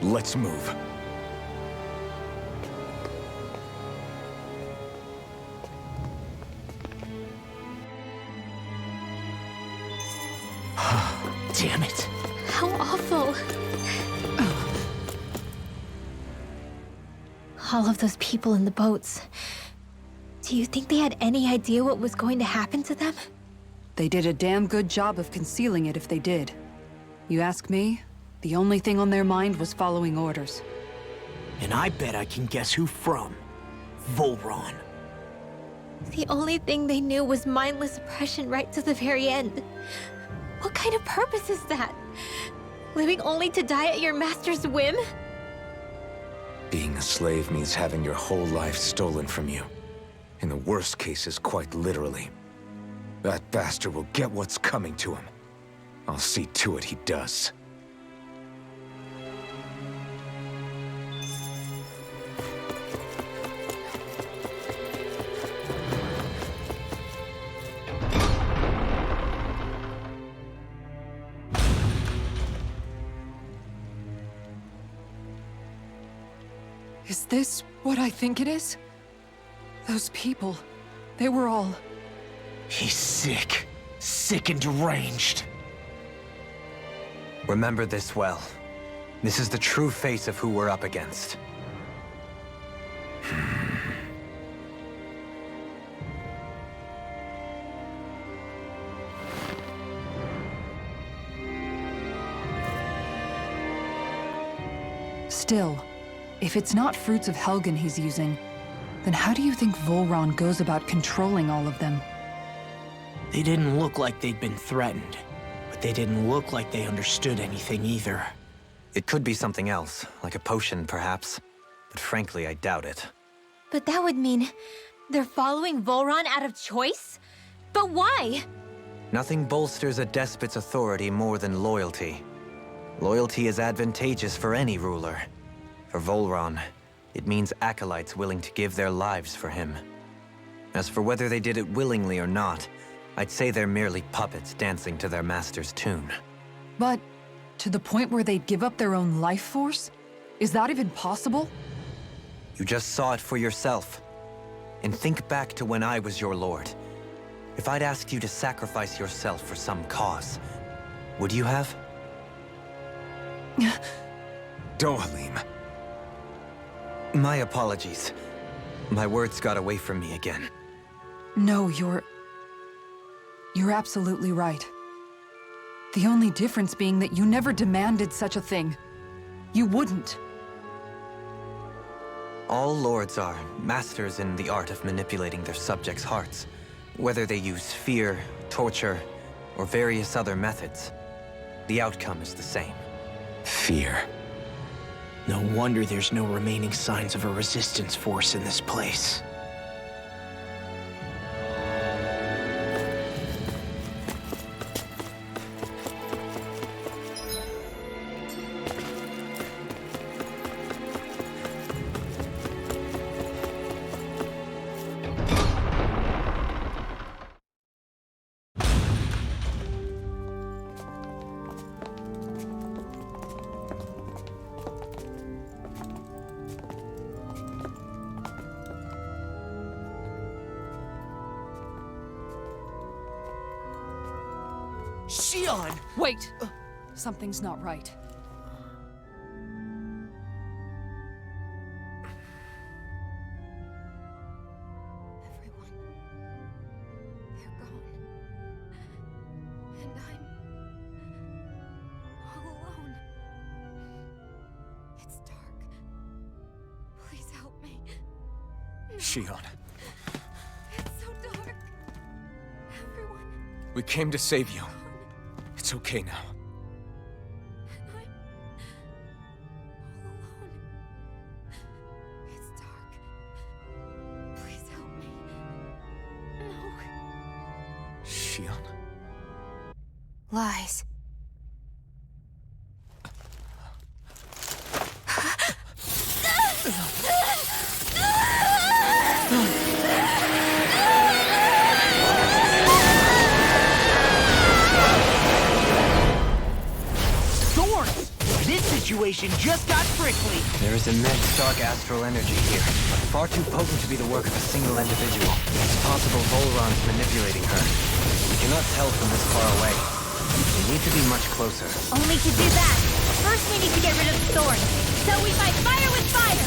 Let's move. Damn it. How awful. All of those people in the boats. Do you think they had any idea what was going to happen to them? They did a damn good job of concealing it if they did. You ask me, the only thing on their mind was following orders. And I bet I can guess who from. Volron. The only thing they knew was mindless oppression right to the very end. What kind of purpose is that? Living only to die at your master's whim? Being a slave means having your whole life stolen from you. In the worst cases, quite literally. That bastard will get what's coming to him. I'll see to it he does. Is this what I think it is? Those people, they were all... He's sick. Sick and deranged. Remember this well. This is the true face of who we're up against. Still, if it's not fruits of Helgen he's using, then how do you think Volron goes about controlling all of them? They didn't look like they'd been threatened, but they didn't look like they understood anything either. It could be something else, like a potion perhaps. But frankly, I doubt it. But that would mean they're following Volron out of choice? But why? Nothing bolsters a despot's authority more than loyalty. Loyalty is advantageous for any ruler. For Volron, it means acolytes willing to give their lives for him. As for whether they did it willingly or not, I'd say they're merely puppets dancing to their master's tune. But to the point where they'd give up their own life force? Is that even possible? You just saw it for yourself. And think back to when I was your lord. If I'd asked you to sacrifice yourself for some cause, would you have? Dohalim. My apologies. My words got away from me again. No, you're absolutely right. The only difference being that you never demanded such a thing. You wouldn't. All lords are masters in the art of manipulating their subjects' hearts, whether they use fear, torture, or various other methods. The outcome is the same. Fear. No wonder there's no remaining signs of a resistance force in this place. Shion! Wait! Something's not right. Everyone, they're gone. And I'm all alone. It's dark. Please help me. Shion, It's so dark. Everyone, we came to save you. It's okay now. and I'm all alone. It's dark. Please help me. No. Shion. Lies. Thorns! This situation just got prickly! There is immense dark astral energy here, but far too potent to be the work of a single individual. It's possible Volron's manipulating her. We cannot tell from this far away. We need to be much closer. Only to do that, first we need to get rid of the thorns. So we fight fire with fire!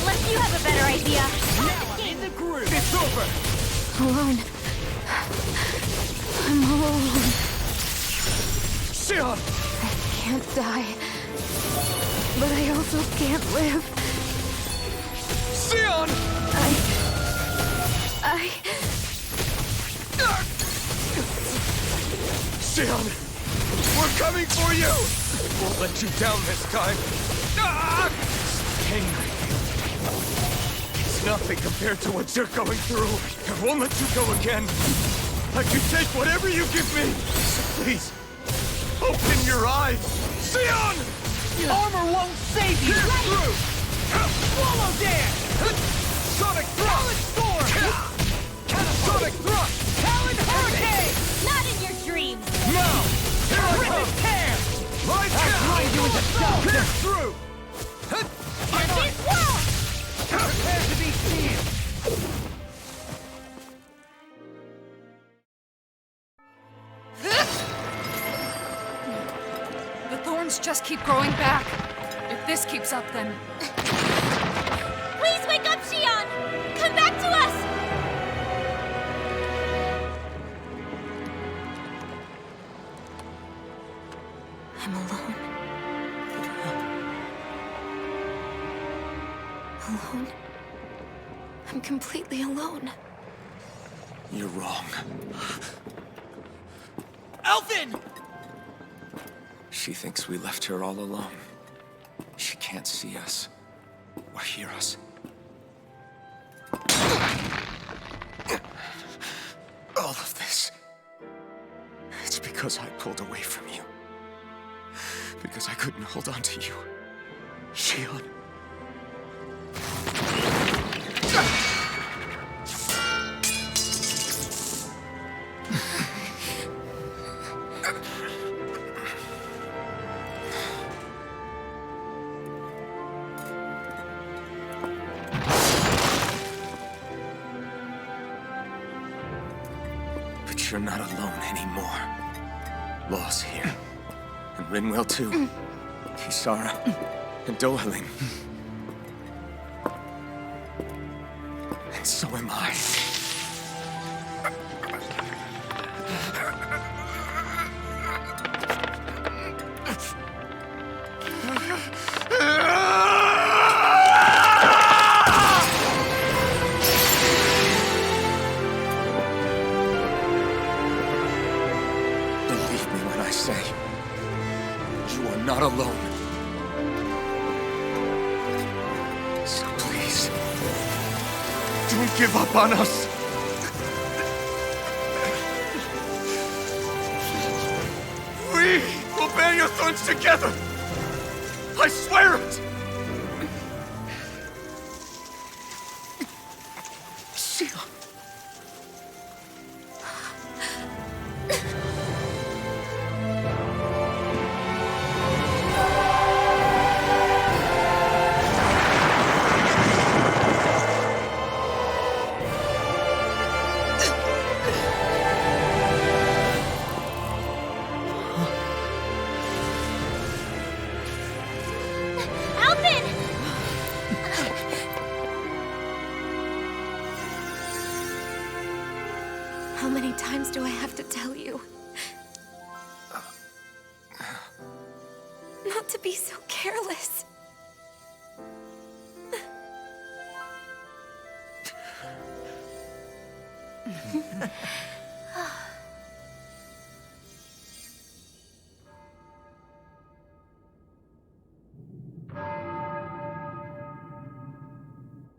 Unless you have a better idea. Now I'm in the groove! It's over! Alone. I'm all alone. Shion! I can't die. But I also can't live. Shion! Shion! We're coming for you! Won't let you down this time. Ah! Angry. It's nothing compared to what you're going through. I won't let you go again. I can take whatever you give me. So please, open your eyes. Shion! Armor won't save you! Pierce through! Swallow dance! Sonic thrust! Storm! Sonic thrust! Talon hurricane! Not in your dreams! Now! Here I come! Tear! Right now! Grind you into stone! Pierce through! This wall! Prepare to be seen! The thorns just keep growing back. If this keeps up, then... Please wake up, Shion! Come back to us! I'm alone. Alone? I'm completely alone. You're wrong. Alvin! She thinks we left her all alone. She can't see us or hear us. All of this. It's because I pulled away from you. Because I couldn't hold on to you. Shion. But you're not alone anymore. Law's here. And Rinwell too. Kisara. And Dohaling. And so am I. Believe me when I say, you are not alone. So please, don't give up on us. We will bear your thorns together. I swear it. Shion. Alvin! How many times do I have to tell you? Not to be so careless.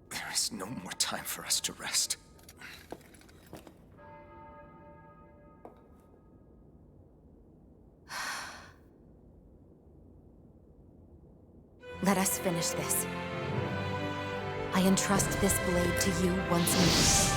There is no more time for us to rest. Let us finish this. I entrust this blade to you once more.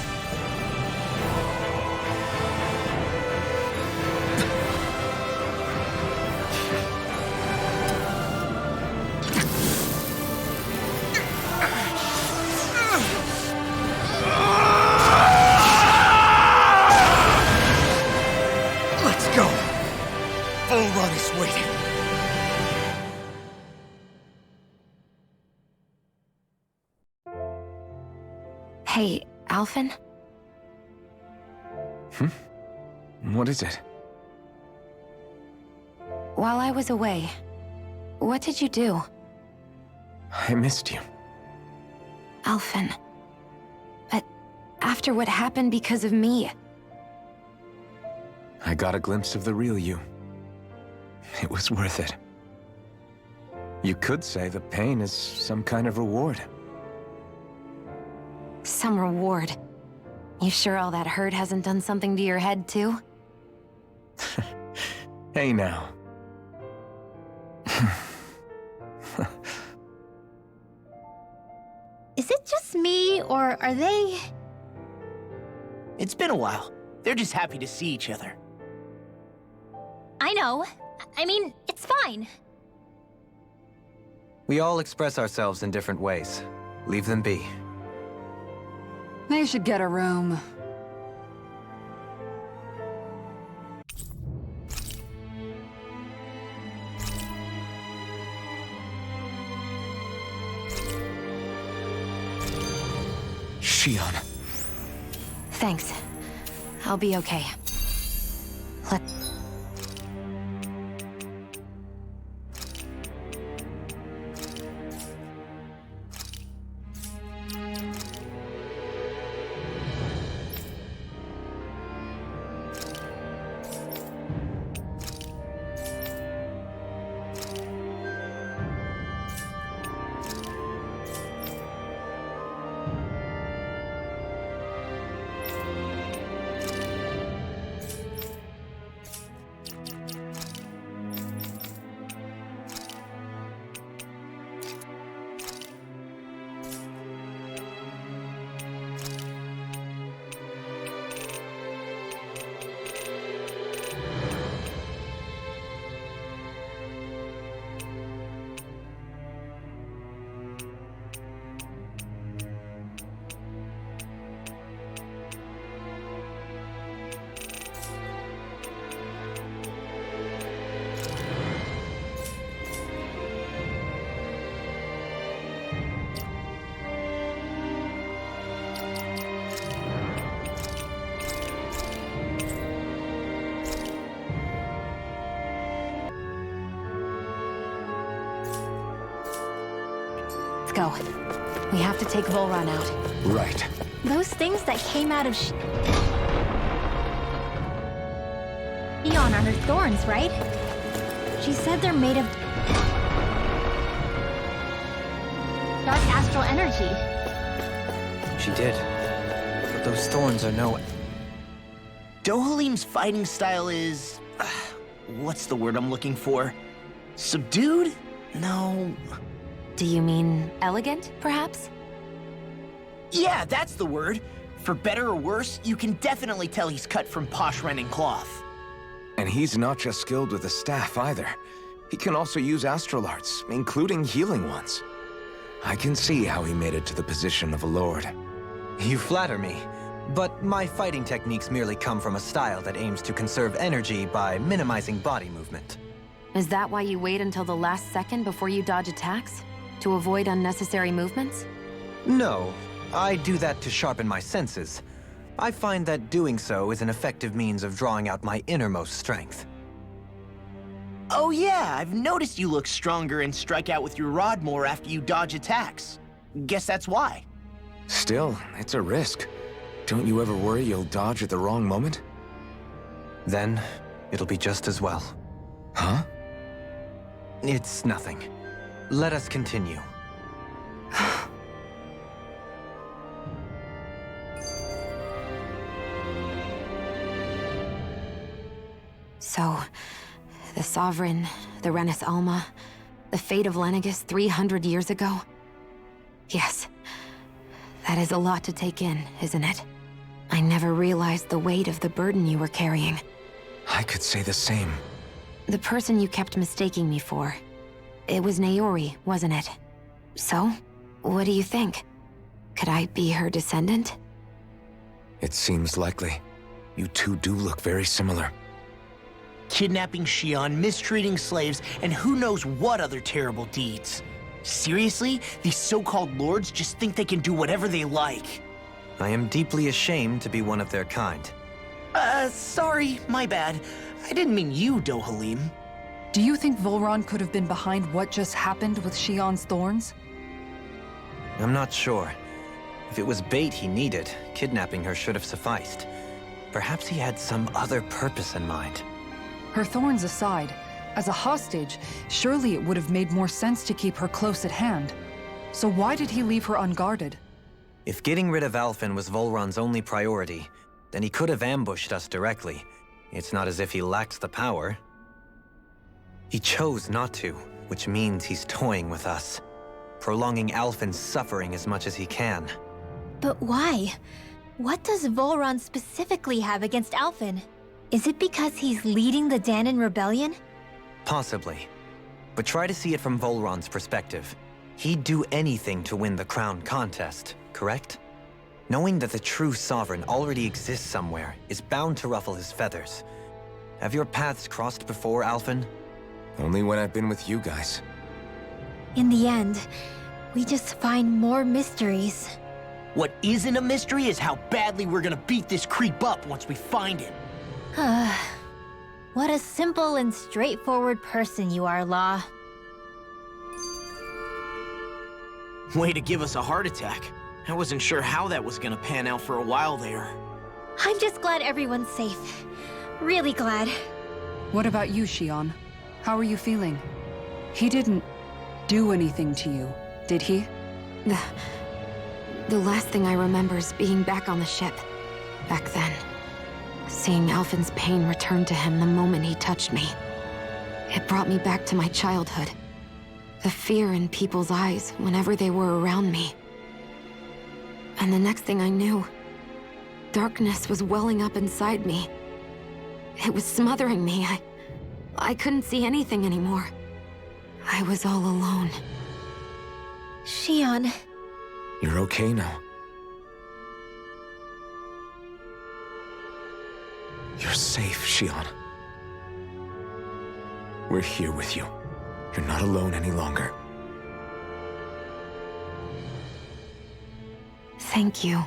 Let's go. Volron is waiting. Hey, Alvin? What is it? While I was away, what did you do? I missed you. Alvin. But after what happened because of me, I got a glimpse of the real you. It was worth it. You could say the pain is some kind of reward. some reward. You sure all that hurt hasn't done something to your head, too? Hey now. Is it just me, or are they... It's been a while. They're just happy to see each other. I know. I mean, it's fine. We all express ourselves in different ways. Leave them be. They should get a room. Shion. Thanks. I'll be okay. Let... Let's go. We have to take Volron out. Right. Those things that came out of Eon are her thorns, right? She said they're made of dark astral energy. She did. But those thorns are no... Dohalim's fighting style is... what's the word I'm looking for? Subdued? No... Do you mean elegant, perhaps? Yeah, that's the word. For better or worse, you can definitely tell he's cut from posh rending cloth. And he's not just skilled with the staff either. He can also use astral arts, including healing ones. I can see how he made it to the position of a lord. You flatter me. But my fighting techniques merely come from a style that aims to conserve energy by minimizing body movement. Is that why you wait until the last second before you dodge attacks? To avoid unnecessary movements? No, I do that to sharpen my senses. I find that doing so is an effective means of drawing out my innermost strength. Oh yeah, I've noticed you look stronger and strike out with your rod more after you dodge attacks. Guess that's why. Still, it's a risk. Don't you ever worry you'll dodge at the wrong moment? Then, it'll be just as well. Huh? It's nothing. Let us continue. So, the Sovereign, the Renis Alma, the fate of Lenegis 300 years ago? Yes. That is a lot to take in, isn't it? I never realized the weight of the burden you were carrying. I could say the same. The person you kept mistaking me for. It was Naori, wasn't it? So, what do you think? Could I be her descendant? It seems likely. You two do look very similar. Kidnapping Xion, mistreating slaves, and who knows what other terrible deeds. Seriously? These so-called lords just think they can do whatever they like. I am deeply ashamed to be one of their kind. Sorry, my bad. I didn't mean you, Dohalim. Do you think Volron could have been behind what just happened with Xion's thorns? I'm not sure. If it was bait he needed, kidnapping her should have sufficed. Perhaps he had some other purpose in mind. Her thorns aside, as a hostage, surely it would have made more sense to keep her close at hand. So why did he leave her unguarded? If getting rid of Alphen was Volron's only priority, then he could have ambushed us directly. It's not as if he lacks the power. He chose not to, which means he's toying with us, prolonging Alphen's suffering as much as he can. But why? What does Volron specifically have against Alphen? Is it because he's leading the Danon rebellion? Possibly. But try to see it from Volron's perspective. He'd do anything to win the crown contest, correct? Knowing that the true sovereign already exists somewhere is bound to ruffle his feathers. Have your paths crossed before, Alphen? Only when I've been with you guys. In the end, we just find more mysteries. What isn't a mystery is how badly we're gonna beat this creep up once we find him. What a simple and straightforward person you are, Law. Way to give us a heart attack. I wasn't sure how that was gonna pan out for a while there. I'm just glad everyone's safe. Really glad. What about you, Xion? How are you feeling? He didn't do anything to you, did he? The last thing I remember is being back on the ship. Back then. Seeing Alphen's pain return to him the moment he touched me. It brought me back to my childhood. The fear in people's eyes whenever they were around me. And the next thing I knew, darkness was welling up inside me. It was smothering me. I couldn't see anything anymore. I was all alone. Xion. You're okay now. You're safe, Xion. We're here with you. You're not alone any longer. Thank you.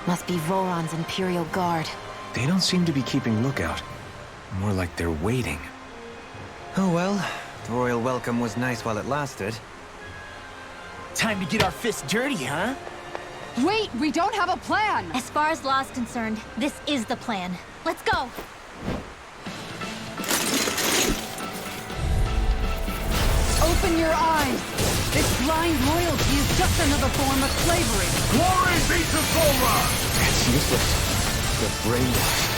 Must be Volron's Imperial Guard. They don't seem to be keeping lookout. More like they're waiting. Oh well, the royal welcome was nice while it lasted. Time to get our fists dirty, huh? Wait, we don't have a plan! As far as law's concerned, this is the plan. Let's go! Open your eyes! This blind loyalty is just another form of slavery. Glory be to Sora! It's useless. They're brainwashed.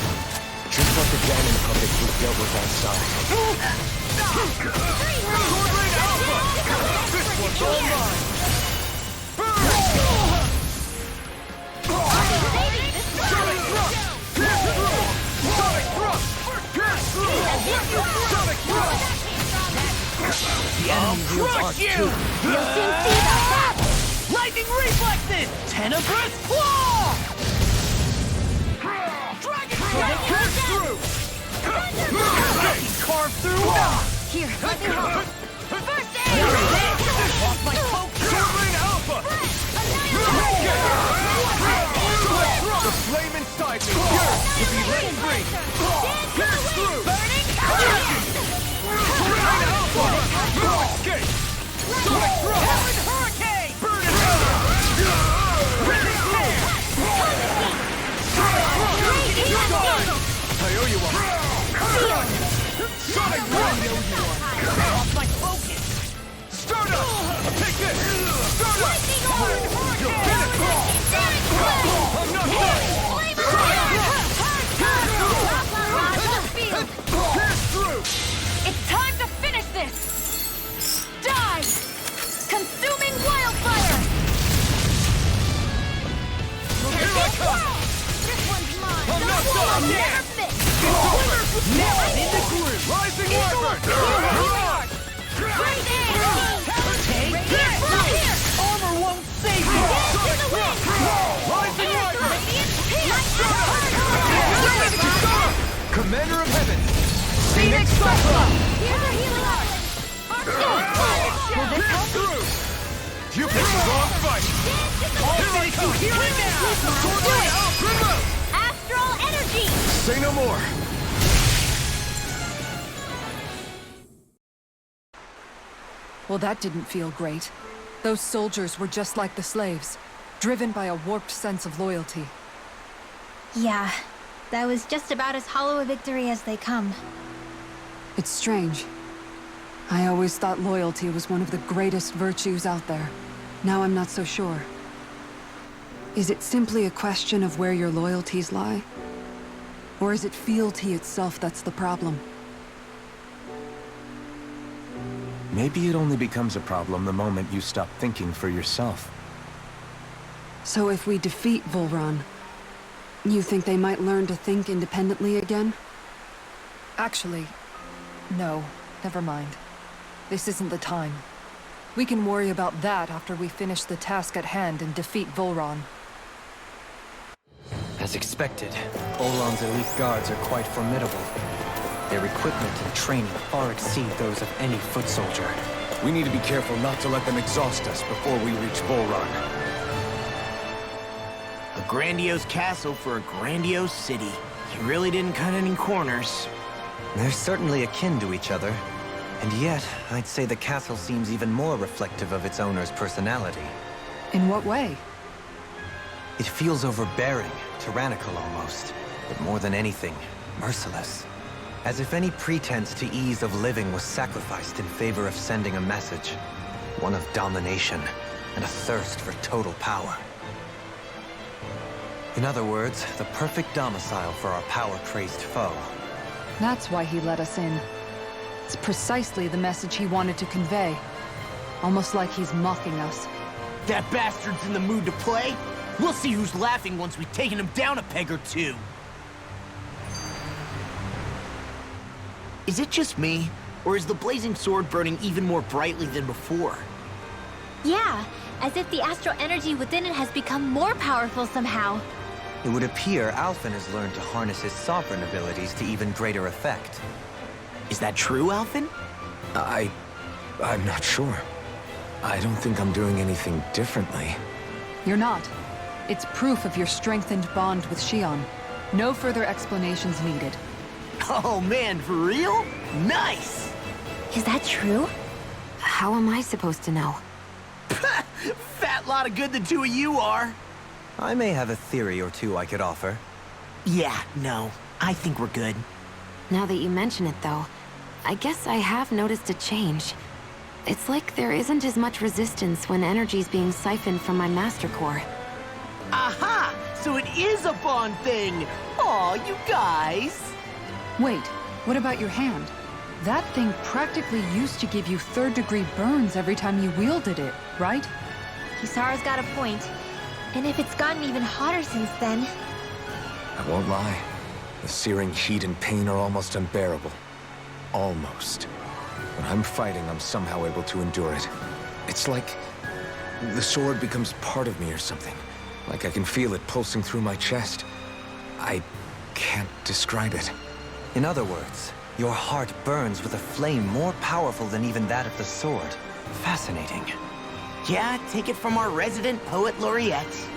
Just like the Ganon puppets we dealt with outside. This one's all mine! Sonic Thrust! Pierce through! Sonic Thrust! Pierce through! Sonic Thrust! The enemy wheels are too. You'll soon see about that! Lightning reflexes! Tenebrous claw! Dragon Pierce through! carve through! Here, let me help. First aid! Lost my poke! Swirling Alpha! The flame inside me yearns to be let free! Pierce through! Burning Swirling Alpha! No escape! Sonic Thrust! Hurricane! Burn it out! Pierce through! Sonic Thrust! I owe you one! Sonic Thrust! Lost my focus! Stardust! Take this! Stardust! You'll get it! I'm not done! Pierce through! It's time to finish this! Die! Consuming wildfire! Here I come! This one's mine! I'm not I'll done never yet! fit! It's over! Now in the groove! Rising Wyvern! Great aim! Take Here! Here! Armor won't save you! Sonic Thrust! Rising Wyvern! Commander of Heaven! Phoenix Cyclone! Here's a healing art! Pierce through! You picked the wrong fight! Here I come! Here and now! Swirling Alpha! Astral energy! Say no more! Well, that didn't feel great. Those soldiers were just like the slaves, driven by a warped sense of loyalty. Yeah, that was just about as hollow a victory as they come. It's strange. I always thought loyalty was one of the greatest virtues out there. Now I'm not so sure. Is it simply a question of where your loyalties lie? Or is it fealty itself that's the problem? Maybe it only becomes a problem the moment you stop thinking for yourself. So if we defeat Volron, you think they might learn to think independently again? Actually, no. Never mind. This isn't the time. We can worry about that after we finish the task at hand and defeat Volron. As expected, Volron's elite guards are quite formidable. Their equipment and training far exceed those of any foot soldier. We need to be careful not to let them exhaust us before we reach Volron. A grandiose castle for a grandiose city. You really didn't cut any corners. They're certainly akin to each other. And yet, I'd say the castle seems even more reflective of its owner's personality. In what way? It feels overbearing, tyrannical almost. But more than anything, merciless. As if any pretense to ease of living was sacrificed in favor of sending a message. One of domination, and a thirst for total power. In other words, the perfect domicile for our power-crazed foe. That's why he let us in. It's precisely the message he wanted to convey. Almost like he's mocking us. That bastard's in the mood to play? We'll see who's laughing once we've taken him down a peg or two. Is it just me, or is the blazing sword burning even more brightly than before? Yeah, as if the astral energy within it has become more powerful somehow. It would appear Alphen has learned to harness his sovereign abilities to even greater effect. Is that true, Alphen? I'm not sure. I don't think I'm doing anything differently. You're not. It's proof of your strengthened bond with Shion. No further explanations needed. Oh man, for real? Nice! Is that true? How am I supposed to know? Fat lot of good the two of you are. I may have a theory or two I could offer. Yeah, no. I think we're good. Now that you mention it, though, I guess I have noticed a change. It's like there isn't as much resistance when energy's being siphoned from my Master Core. Aha! So it is a bond thing! Aw, you guys! Wait, what about your hand? That thing practically used to give you third-degree burns every time you wielded it, right? Kisara's got a point. And if it's gotten even hotter since then... I won't lie. The searing heat and pain are almost unbearable. Almost. When I'm fighting, I'm somehow able to endure it. It's like the sword becomes part of me or something. Like I can feel it pulsing through my chest. I can't describe it. In other words, your heart burns with a flame more powerful than even that of the sword. Fascinating. Yeah, take it from our resident poet laureate.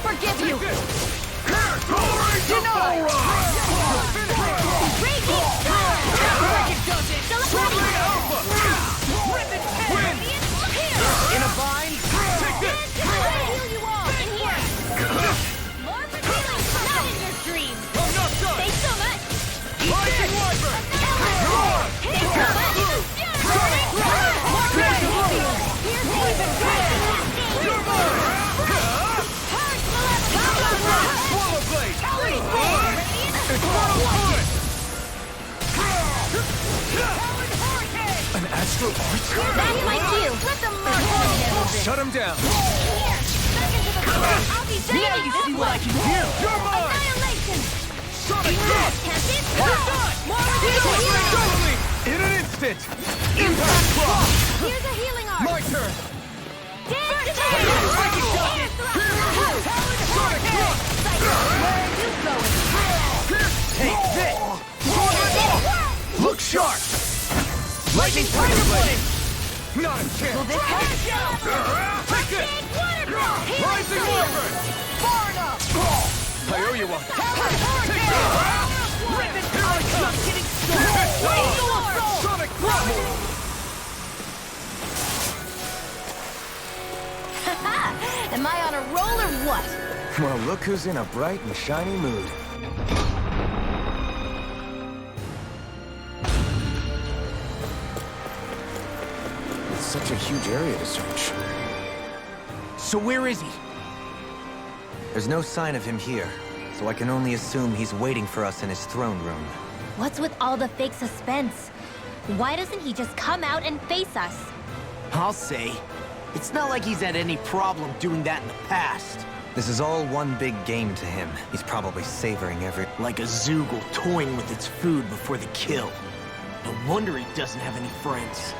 Forgive you! Denied! Raging Storm! Celebrating Alpha! Win! In a bind? Take this! I'll heal you all! In here! More for healing! Not in your dreams! I'm not done! Thanks so much! Rising Wyvern! Thanks so much! Here's even You're mine! Swallow Blade! It's good! An astral arch? That's my cue! Let them march! Shut him down! Here! Back into the floor! I'll be Now saving you this see one! what I can do! You're mine! Annihilation! Sonic Drop! Tempted? You're done! More healing! Totally! In an instant! Impact Drop! Here's a healing arm! My turn! Dance to Sonic Drop! Where are you going? Take this! Look sharp! Lightning Tiger Blade! Not a chance! Will this help? Take this! Rising Wyvern! Far enough! I owe you one! Take Rip it! Here I come! Sonic Drop! Am I on a roll or what? Well, look who's in a bright and shiny mood. It's such a huge area to search. So where is he? There's no sign of him here, so I can only assume he's waiting for us in his throne room. What's with all the fake suspense? Why doesn't he just come out and face us? I'll say. It's not like he's had any problem doing that in the past. This is all one big game to him. He's probably savoring every... Like a Zoogle toying with its food before the kill. No wonder he doesn't have any friends.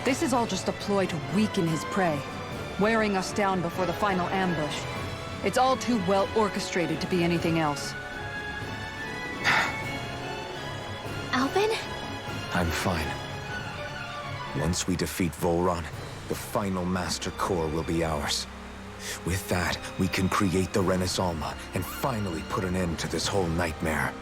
This is all just a ploy to weaken his prey, wearing us down before the final ambush. It's all too well orchestrated to be anything else. Alvin? I'm fine. Once we defeat Volron, the final Master Core will be ours. With that, we can create the Renaissance and finally put an end to this whole nightmare.